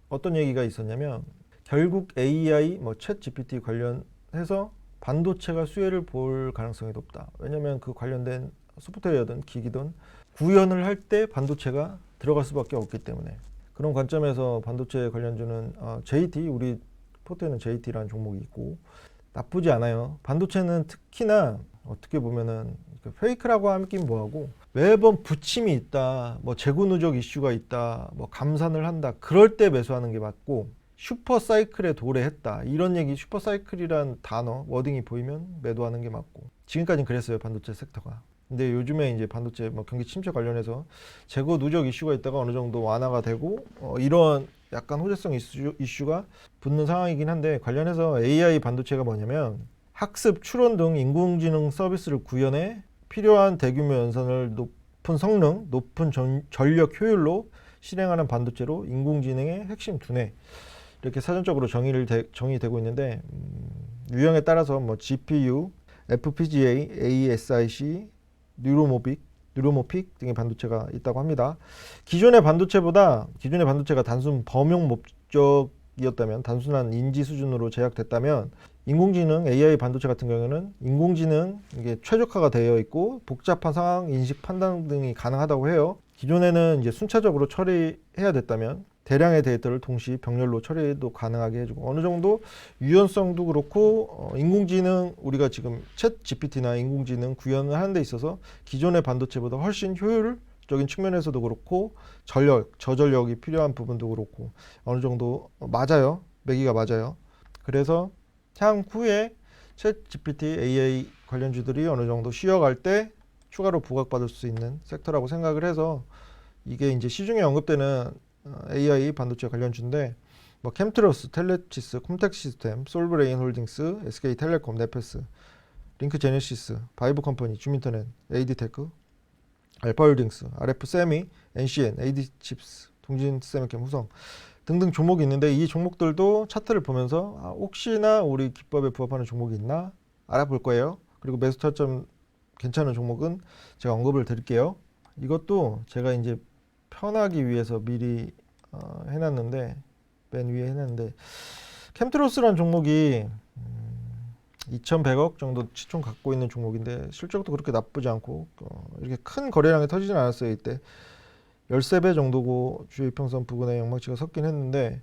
어떤 얘기가 있었냐면, 결국 AI 챗 GPT 관련해서 반도체가 수혜를 볼 가능성이 높다. 왜냐면 그 관련된 소프트웨어든 기기든 구현을 할 때 반도체가 들어갈 수밖에 없기 때문에, 그런 관점에서 반도체 관련주는 JT, 우리 포트에는 JT라는 종목이 있고 나쁘지 않아요. 반도체는 특히나 어떻게 보면은 페이크라고 하긴 뭐하고, 매번 부침이 있다, 뭐 재고 누적 이슈가 있다, 뭐 감산을 한다, 그럴 때 매수하는 게 맞고, 슈퍼 사이클에 도래했다 이런 얘기, 슈퍼 사이클이란 단어 워딩이 보이면 매도하는 게 맞고, 지금까지는 그랬어요 반도체 섹터가. 근데 요즘에 이제 반도체 경기 침체 관련해서 재고 누적 이슈가 있다가 어느 정도 완화가 되고 이런 약간 호재성 이슈가 붙는 상황이긴 한데, 관련해서 AI 반도체가 뭐냐면 학습, 추론 등 인공지능 서비스를 구현해 필요한 대규모 연산을 높은 성능, 높은 전력 효율로 실행하는 반도체로 인공지능의 핵심 두뇌, 이렇게 사전적으로 정의되고 있는데, 유형에 따라서 뭐 GPU, FPGA, ASIC, 뉴로모픽 등의 반도체가 있다고 합니다. 기존의 반도체가 단순 범용 목적이었다면, 단순한 인지 수준으로 제약됐다면, 인공지능 AI 반도체 같은 경우에는 인공지능 이게 최적화가 되어 있고 복잡한 상황 인식 판단 등이 가능하다고 해요. 기존에는 이제 순차적으로 처리해야 됐다면 대량의 데이터를 동시 병렬로 처리도 가능하게 해주고, 어느 정도 유연성도 그렇고 인공지능, 우리가 지금 챗 GPT나 인공지능 구현을 하는 데 있어서 기존의 반도체보다 훨씬 효율적인 측면에서도 그렇고 저전력이 필요한 부분도 그렇고 어느 정도 맞아요. 매기가 맞아요. 그래서 향후에 챗 GPT AI 관련주들이 어느 정도 쉬어갈 때 추가로 부각받을 수 있는 섹터라고 생각을 해서, 이게 이제 시중에 언급되는 AI 반도체 관련주인데, 뭐 캠트로스, 텔레치스, 콤텍 시스템, 솔브레인 홀딩스, SK텔레콤, 네페스, 링크 제네시스, 바이브 컴퍼니, 주민터넷, AD테크, 알파홀딩스, RF 세미, NCN, AD칩스, 동진 세미캠, 후성 등등 종목이 있는데, 이 종목들도 차트를 보면서 혹시나 우리 기법에 부합하는 종목이 있나 알아볼 거예요. 그리고 매수 타점 괜찮은 종목은 제가 언급을 드릴게요. 이것도 제가 이제 편하기 위해서 미리 해놨는데, 맨 위에 해놨는데, 캠트로스라는 종목이 2,100억 정도 시총 갖고 있는 종목인데 실적도 그렇게 나쁘지 않고 이렇게 큰 거래량이 터지진 않았어요. 이때 13배 정도고 주요이평선 부근에 영망치가 섰긴 했는데,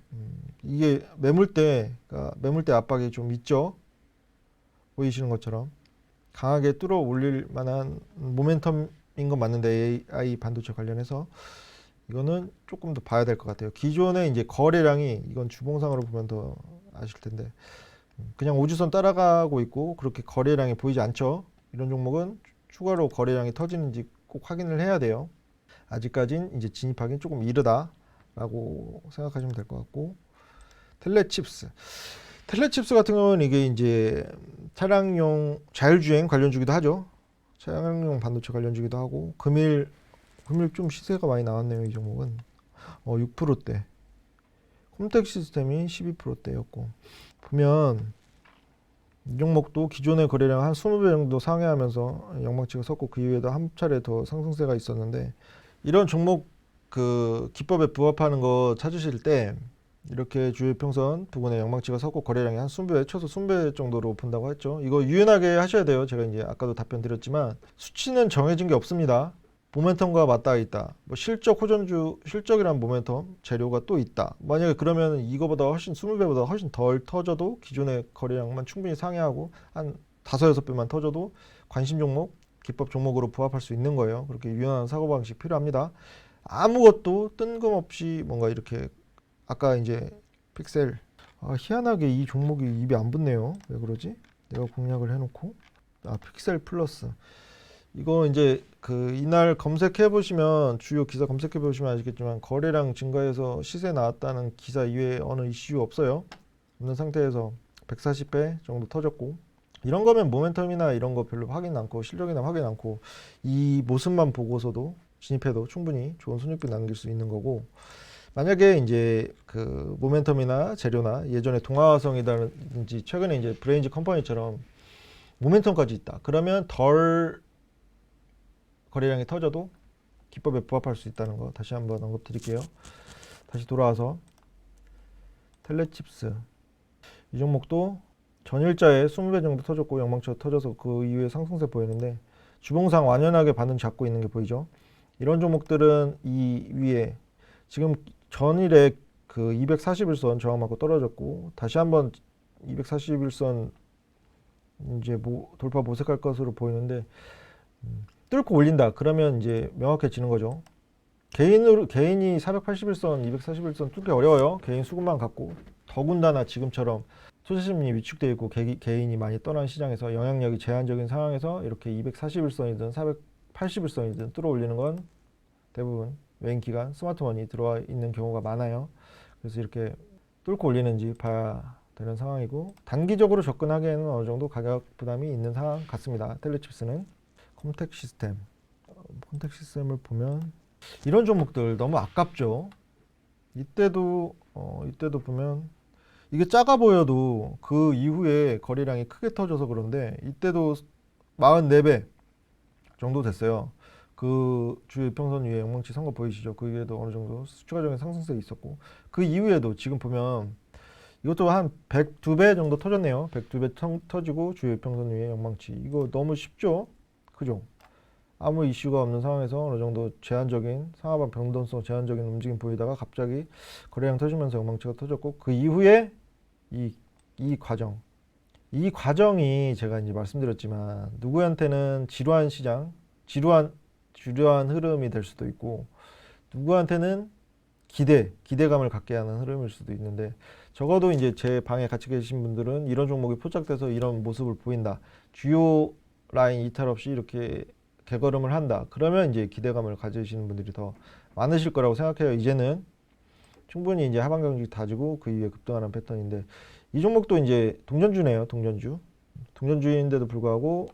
이게 매물대 압박이 좀 있죠. 보이시는 것처럼 강하게 뚫어 올릴 만한 모멘텀이 건 맞는데 AI 반도체 관련해서 이거는 조금 더 봐야 될 것 같아요. 기존에 이제 거래량이 이건 주봉상으로 보면 더 아실 텐데 그냥 우주선 따라가고 있고 그렇게 거래량이 보이지 않죠. 이런 종목은 추가로 거래량이 터지는지 꼭 확인을 해야 돼요. 아직까진 이제 진입하기는 조금 이르다라고 생각하시면 될 것 같고 텔레칩스. 텔레칩스 같은 경우는 이게 이제 차량용 자율주행 관련주기도 하죠. 차량용 반도체 관련주기도 하고 금일 좀 시세가 많이 나왔네요. 이 종목은 6%대. 홈택 시스템이 12%대였고 보면 이 종목도 기존의 거래량 한 20배 정도 상회하면서 영망치가 섰고 그 이후에도 한 차례 더 상승세가 있었는데 이런 종목 그 기법에 부합하는 거 찾으실 때 이렇게 주요평선 부근에 영망치가 섰고 거래량이 한 20배, 최소 20배 정도로 본다고 했죠. 이거 유연하게 하셔야 돼요. 제가 이제 아까도 답변 드렸지만 수치는 정해진 게 없습니다. 모멘텀과 맞닿아 있다. 뭐 실적 호전주, 실적이란 모멘텀 재료가 또 있다. 만약에 그러면 이거보다 훨씬 20배보다 훨씬 덜 터져도 기존의 거래량만 충분히 상회하고 한 5-6배만 터져도 관심 종목, 기법 종목으로 부합할 수 있는 거예요. 그렇게 유연한 사고방식 필요합니다. 아무것도 뜬금없이 뭔가 이렇게 아까 이제 픽셀 희한하게 이 종목이 입에 안 붙네요. 왜 그러지? 내가 공략을 해놓고 픽셀 플러스 이거 이제 그 이날 검색해 보시면 주요 기사 검색해 보시면 아시겠지만 거래량 증가해서 시세 나왔다는 기사 이외에 어느 이슈 없어요. 없는 상태에서 140배 정도 터졌고 이런 거면 모멘텀이나 이런 거 별로 확인 않고 실적이나 확인 않고 이 모습만 보고서도 진입해도 충분히 좋은 손익비 남길 수 있는 거고 만약에 이제 그 모멘텀이나 재료나 예전에 동아화성이라든지 최근에 이제 브레인즈 컴퍼니처럼 모멘텀까지 있다. 그러면 덜 거래량이 터져도 기법에 부합할 수 있다는 거 다시 한번 언급 드릴게요. 다시 돌아와서 텔레칩스 이 종목도 전일자에 20배 정도 터졌고 영망치가 터져서 그 이후에 상승세 보이는데 주봉상 완연하게 반응 잡고 있는 게 보이죠. 이런 종목들은 이 위에 지금 전일에 그 241선 저항 맞고 떨어졌고 다시 한번 241선 이제 돌파 모색할 것으로 보이는데 뚫고 올린다. 그러면 이제 명확해지는 거죠. 개인이 481선, 241선 뚫기 어려워요. 개인 수급만 갖고 더군다나 지금처럼 투자심리 위축되어 있고 개인이 많이 떠난 시장에서 영향력이 제한적인 상황에서 이렇게 241선이든 481선이든 뚫어 올리는 건 대부분 외인 기관 스마트머니 들어와 있는 경우가 많아요. 그래서 이렇게 뚫고 올리는지 봐야 되는 상황이고 단기적으로 접근하기에는 어느 정도 가격 부담이 있는 상황 같습니다. 텔레칩스는 컴텍 시스템을 보면 이런 종목들 너무 아깝죠. 이때도 보면 이게 작아 보여도 그 이후에 거래량이 크게 터져서 그런데 이때도 44배 정도 됐어요. 그 주요 평선 위에 영망치 선거 보이시죠? 그 위에도 어느 정도 추가적인 상승세 있었고 그 이후에도 지금 보면 이것도 한 102배 정도 터졌네요. 102배 터지고 주요 평선 위에 영망치 이거 너무 쉽죠? 그죠? 아무 이슈가 없는 상황에서 어느 정도 제한적인 상하방 변동성 제한적인 움직임 보이다가 갑자기 거래량 터지면서 영망치가 터졌고 그 이후에 이 과정이 제가 이제 말씀드렸지만 누구한테는 지루한 시장, 지루한 흐름이 될 수도 있고 누구한테는 기대감을 갖게 하는 흐름일 수도 있는데 적어도 이제 제 방에 같이 계신 분들은 이런 종목이 포착돼서 이런 모습을 보인다. 주요 라인 이탈 없이 이렇게 개걸음을 한다. 그러면 이제 기대감을 가지시는 분들이 더 많으실 거라고 생각해요. 이제는 충분히 이제 하방 경직 다지고 그 이후에 급등하는 패턴인데 이 종목도 이제 동전주네요. 동전주인데도 불구하고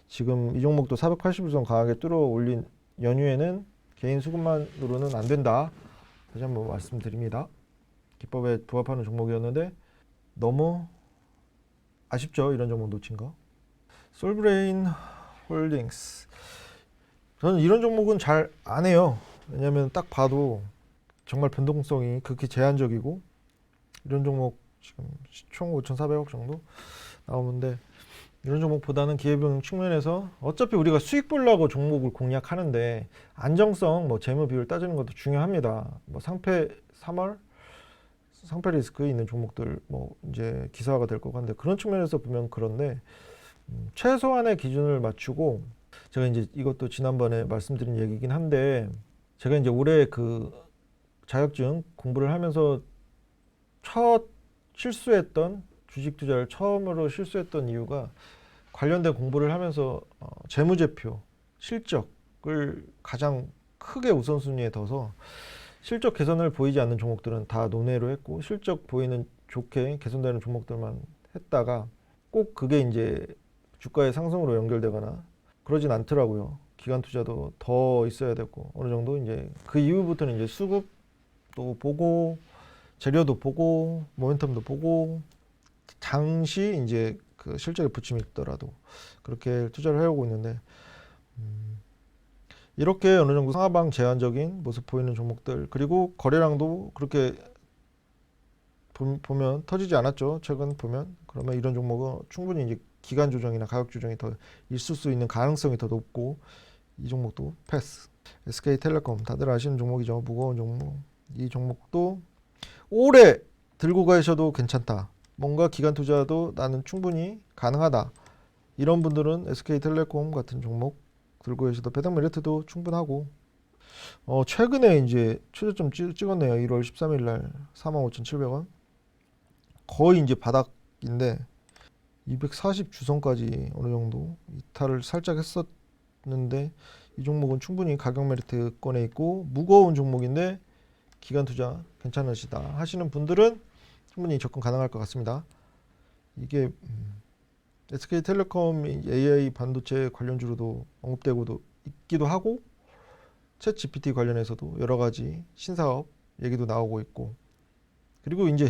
지금 이 종목도 480일선 강하게 뚫어 올린 연휴에는 개인 수급만으로는 안 된다. 다시 한번 말씀드립니다. 기법에 부합하는 종목이었는데 너무 아쉽죠. 이런 종목 놓친 거. 솔브레인 홀딩스 저는 이런 종목은 잘 안 해요. 왜냐하면 딱 봐도 정말 변동성이 극히 제한적이고 이런 종목 지금 총 5,400억 정도 나오는데 이런 종목보다는 기회비용 측면에서 어차피 우리가 수익 보려고 종목을 공략하는데 안정성, 뭐 재무 비율 따지는 것도 중요합니다. 뭐 상패 리스크 있는 종목들 뭐 이제 기사화가 될 거고 한데 그런 측면에서 보면 그런데 최소한의 기준을 맞추고 제가 이제 이것도 지난번에 말씀드린 얘기긴 한데, 제가 이제 올해 그 자격증 공부를 하면서 첫 실수했던, 주식 투자를 처음으로 실수했던 이유가 관련된 공부를 하면서 재무제표, 실적을 가장 크게 우선순위에 둬서 실적 개선을 보이지 않는 종목들은 다 논외로 했고, 실적 보이는 좋게 개선되는 종목들만 했다가 꼭 그게 이제 주가의 상승으로 연결되거나 그러진 않더라고요. 기관 투자도 더 있어야 되고, 어느 정도 이제 그 이후부터는 이제 수급도 보고 재료도 보고 모멘텀도 보고, 잠시 이제 그 실적에 부침이 있더라도 그렇게 투자를 해오고 있는데, 이렇게 어느 정도 상하방 제한적인 모습 보이는 종목들, 그리고 거래량도 그렇게 보면 터지지 않았죠. 최근 보면. 그러면 이런 종목은 충분히 이제 기간 조정이나 가격 조정이 더 있을 수 있는 가능성이 더 높고, 이 종목도 패스. SK텔레콤 다들 아시는 종목이죠. 무거운 종목. 이 종목도 오래 들고 가셔도 괜찮다. 뭔가 기간 투자도 나는 충분히 가능하다. 이런 분들은 SK텔레콤 같은 종목 들고 계셔도, 배당 메리트도 충분하고, 최근에 이제 최저점 찍었네요. 1월 13일 날 45,700원. 거의 이제 바닥인데 240 주선까지 어느 정도 이탈을 살짝 했었는데, 이 종목은 충분히 가격 메리트권에 있고 무거운 종목인데 기간 투자 괜찮으시다 하시는 분들은 충분히 접근 가능할 것 같습니다. 이게 SK텔레콤이 AI 반도체 관련주로도 언급되고도 있기도 하고, 챗 GPT 관련해서도 여러 가지 신사업 얘기도 나오고 있고, 그리고 이제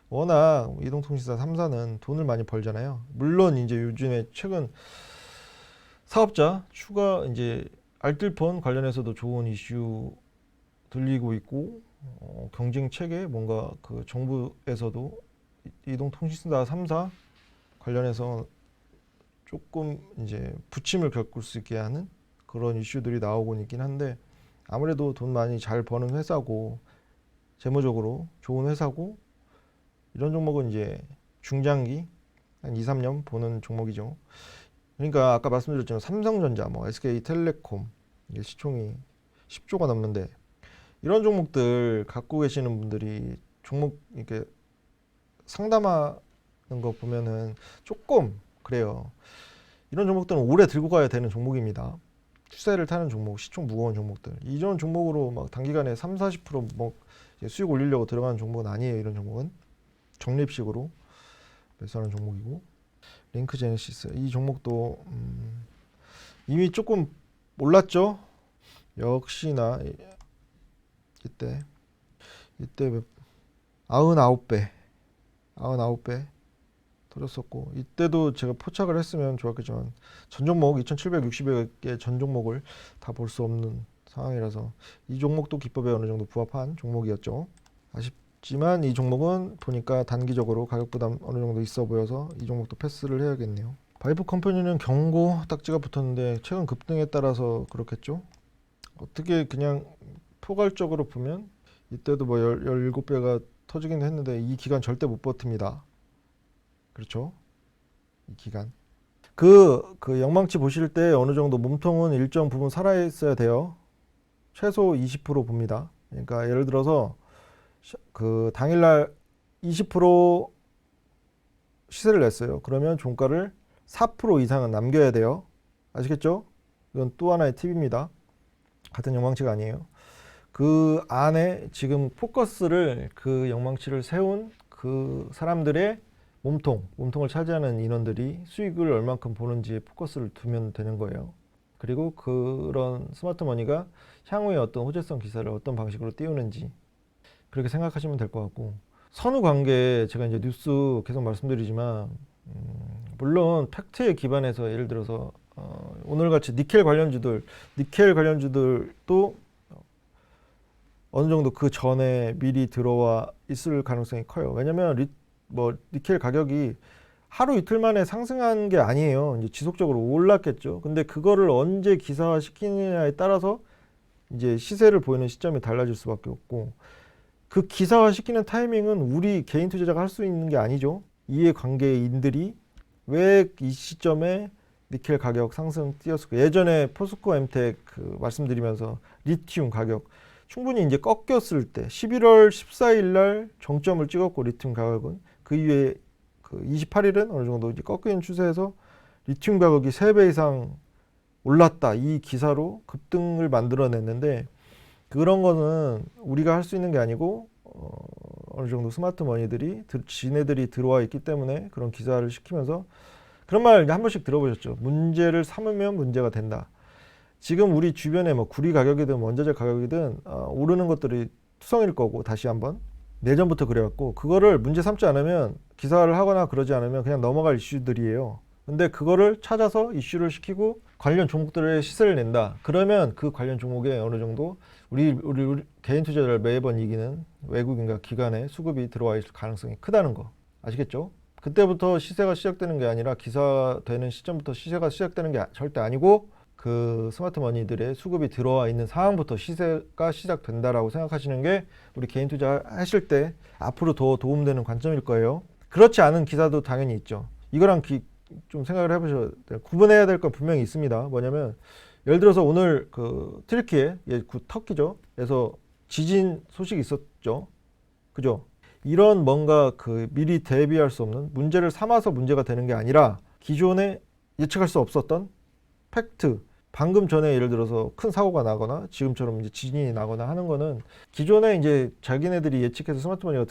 워낙 이동통신사 3사는 돈을 많이 벌잖아요. 물론 이제 요즘에 최근 사업자 추가 이제 알뜰폰 관련해서도 좋은 이슈 들리고 있고, 경쟁 체계 뭔가 그 정부에서도 이동통신사 3사 관련해서 조금 이제 부침을 겪을 수 있게 하는 그런 이슈들이 나오고 있긴 한데, 아무래도 돈 많이 잘 버는 회사고 재무적으로 좋은 회사고, 이런 종목은 이제 중장기 한 2, 3년 보는 종목이죠. 그러니까 아까 말씀드렸지만 삼성전자, 뭐 SK텔레콤, 이게 시총이 10조가 넘는데, 이런 종목들 갖고 계시는 분들이 종목 이렇게 상담하는 거 보면은 조금 그래요. 이런 종목들은 오래 들고 가야 되는 종목입니다. 추세를 타는 종목, 시총 무거운 종목들. 이런 종목으로 막 단기간에 3, 40%뭐 수익 올리려고 들어가는 종목은 아니에요. 이런 종목은 적립식으로 매수하는 종목이고, 링크 제네시스 이 종목도 이미 조금 올랐죠. 역시나 이때 99배 터졌었고, 이때도 제가 포착을 했으면 좋았겠지만 전 종목 2,760여 개 전 종목을 다 볼 수 없는 상황이라서 이 종목도 기법에 어느 정도 부합한 종목이었죠. 아쉽지만 이 종목은 보니까 단기적으로 가격 부담 어느 정도 있어 보여서 이 종목도 패스를 해야겠네요. 바이브 컴퍼니는 경고 딱지가 붙었는데 최근 급등에 따라서 그렇겠죠. 어떻게 그냥 포괄적으로 보면 이때도 뭐 17배가 터지긴 했는데 이 기간 절대 못 버팁니다. 그렇죠? 이 기간. 그 영망치 보실 때 어느 정도 몸통은 일정 부분 살아 있어야 돼요. 최소 20% 봅니다. 그러니까 예를 들어서 그 당일날 20% 시세를 냈어요. 그러면 종가를 4% 이상은 남겨야 돼요. 아시겠죠? 이건 또 하나의 팁입니다. 같은 영망치가 아니에요. 그 안에 지금 포커스를, 그 영망치를 세운 그 사람들의 몸통을 차지하는 인원들이 수익을 얼만큼 보는지에 포커스를 두면 되는 거예요. 그리고 그런 스마트 머니가 향후에 어떤 호재성 기사를 어떤 방식으로 띄우는지 그렇게 생각하시면 될 것 같고, 선후 관계 제가 이제 뉴스 계속 말씀드리지만 물론 팩트에 기반해서 예를 들어서 오늘같이 니켈 관련주들도 어느 정도 그 전에 미리 들어와 있을 가능성이 커요. 왜냐면 니켈 가격이 하루 이틀 만에 상승한 게 아니에요. 이제 지속적으로 올랐겠죠. 근데 그거를 언제 기사화 시키느냐에 따라서 이제 시세를 보이는 시점이 달라질 수밖에 없고, 그 기사화 시키는 타이밍은 우리 개인 투자자가 할 수 있는 게 아니죠. 이해관계인들이 왜 이 시점에 니켈 가격 상승 띄었고 예전에 포스코 엠텍 그 말씀드리면서 리튬 가격 충분히 이제 꺾였을 때 11월 14일 날 정점을 찍었고 리튬 가격은 그 이후에 그 28일은 어느 정도 이제 꺾이는 추세에서 리튬 가격이 3배 이상 올랐다 이 기사로 급등을 만들어냈는데 그런 거는 우리가 할 수 있는 게 아니고 어느 정도 스마트 머니들이 지네들이 들어와 있기 때문에 그런 기사를 시키면서 그런 말 한 번씩 들어보셨죠. 문제를 삼으면 문제가 된다. 지금 우리 주변에 뭐 구리 가격이든 원자재 가격이든 오르는 것들이 투성일 거고 다시 한번 내전부터 그래왔고 그거를 문제 삼지 않으면 기사를 하거나 그러지 않으면 그냥 넘어갈 이슈들이에요. 근데 그거를 찾아서 이슈를 시키고 관련 종목들의 시세를 낸다. 그러면 그 관련 종목에 어느 정도 우리 개인 투자자를 매번 이기는 외국인과 기관의 수급이 들어와 있을 가능성이 크다는 거 아시겠죠? 그때부터 시세가 시작되는 게 아니라 기사되는 시점부터 시세가 시작되는 게 절대 아니고 그 스마트 머니들의 수급이 들어와 있는 상황부터 시세가 시작된다라고 생각하시는 게 우리 개인 투자 하실 때 앞으로 더 도움되는 관점일 거예요. 그렇지 않은 기사도 당연히 있죠. 이거랑 좀 생각을 해보셔야 돼요. 구분해야 될 건 분명히 있습니다. 뭐냐면 예를 들어서 오늘 그 튀르키예, 터키죠. 에서 지진 소식이 있었죠. 그죠? 이런 뭔가 그 미리 대비할 수 없는 문제를 삼아서 문제가 되는 게 아니라 기존에 예측할 수 없었던 팩트. 방금 전에 예를 들어서 큰 사고가 나거나 지금처럼 이제 지진이 나거나 하는 거는 기존에 이제 자기네들이 예측해서 스마트머니가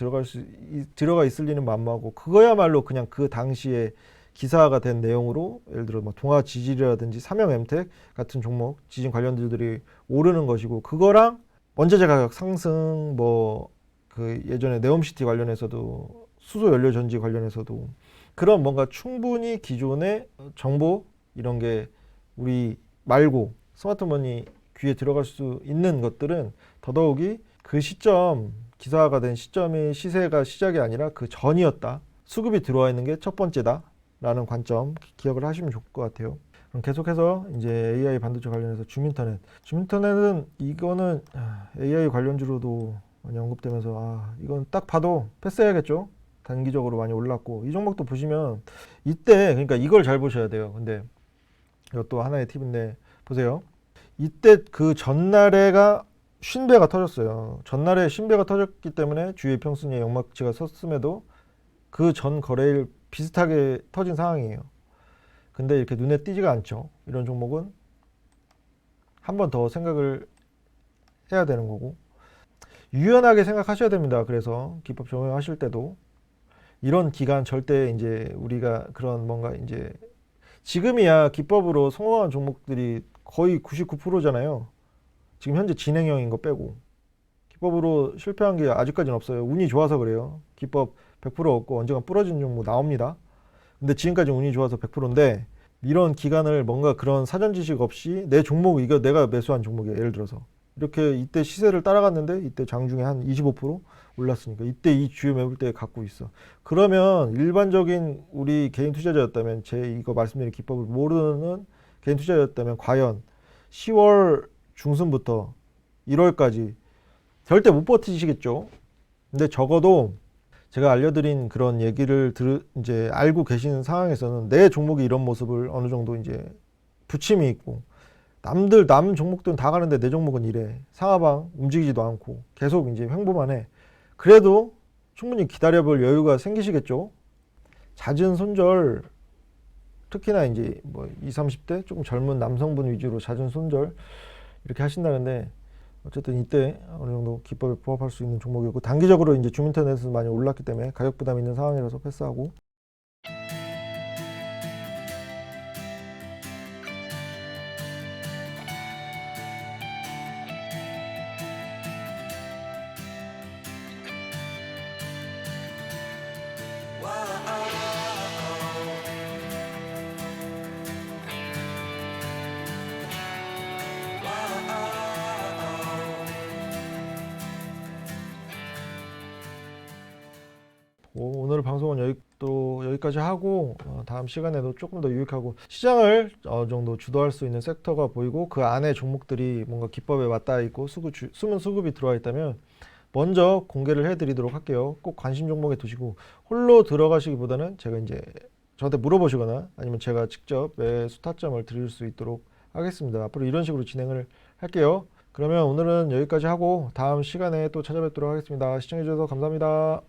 들어가 있을 리는 만무하고 그거야말로 그냥 그 당시에 기사가 된 내용으로 예를 들어 뭐 동아 지질이라든지 삼형 엠텍 같은 종목 지진 관련주들이 오르는 것이고 그거랑 원자재 가격 상승 뭐 그 예전에 네옴시티 관련해서도 수소 연료 전지 관련해서도 그런 뭔가 충분히 기존의 정보 이런 게 우리 말고 스마트머니 귀에 들어갈 수 있는 것들은 더더욱이 그 시점 기사가 된 시점이 시세가 시작이 아니라 그 전이었다. 수급이 들어와 있는 게 첫 번째다. 라는 관점 기억을 하시면 좋을 것 같아요. 그럼 계속해서 이제 AI 반도체 관련해서 주민터넷은 이거는 AI 관련주로도 많이 언급되면서 이건 딱 봐도 패스해야겠죠. 단기적으로 많이 올랐고 이 종목도 보시면 이때 그러니까 이걸 잘 보셔야 돼요. 근데 이것도 하나의 팁인데 보세요. 이때 그 전날에가 쉰배가 터졌어요. 전날에 쉰배가 터졌기 때문에 주의 평순위에 역마치가 섰음에도 그 전 거래일 비슷하게 터진 상황이에요. 근데 이렇게 눈에 띄지가 않죠. 이런 종목은 한 번 더 생각을 해야 되는 거고 유연하게 생각하셔야 됩니다. 그래서 기법 적용하실 때도 이런 기간 절대 이제 우리가 그런 뭔가 이제 지금이야 기법으로 성공한 종목들이 거의 99%잖아요. 지금 현재 진행형인 거 빼고 기법으로 실패한 게 아직까지는 없어요. 운이 좋아서 그래요. 기법 100% 없고 언젠가 부러진 종목 나옵니다. 근데 지금까지 운이 좋아서 100%인데 이런 기간을 뭔가 그런 사전 지식 없이 내 종목 이거 내가 매수한 종목이에요. 예를 들어서 이렇게 이때 시세를 따라갔는데 이때 장중에 한 25% 올랐으니까 이때 이 주요 매물대에 갖고 있어. 그러면 일반적인 우리 개인 투자자였다면 제 이거 말씀드린 기법을 모르는 개인 투자자였다면 과연 10월 중순부터 1월까지 절대 못 버티시겠죠. 근데 적어도 제가 알려드린 그런 얘기를 이제 알고 계시는 상황에서는 내 종목이 이런 모습을 어느 정도 이제 부침이 있고 남 종목들은 다 가는데 내 종목은 이래. 상하방 움직이지도 않고 계속 이제 횡보만 해. 그래도 충분히 기다려볼 여유가 생기시겠죠. 잦은 손절 특히나 이제 뭐 20, 30대 조금 젊은 남성분 위주로 잦은 손절 이렇게 하신다는데 어쨌든 이때 어느 정도 기법에 부합할 수 있는 종목이었고 단기적으로 이제 주민터넷은 많이 올랐기 때문에 가격 부담 있는 상황이라서 패스하고 오늘 방송은 여기까지 하고 다음 시간에도 조금 더 유익하고 시장을 어느 정도 주도할 수 있는 섹터가 보이고 그 안에 종목들이 뭔가 기법에 맞닿아 있고 숨은 수급이 들어와 있다면 먼저 공개를 해드리도록 할게요. 꼭 관심 종목에 두시고 홀로 들어가시기보다는 제가 이제 저한테 물어보시거나 아니면 제가 직접 매수 타점을 드릴 수 있도록 하겠습니다. 앞으로 이런 식으로 진행을 할게요. 그러면 오늘은 여기까지 하고 다음 시간에 또 찾아뵙도록 하겠습니다. 시청해주셔서 감사합니다.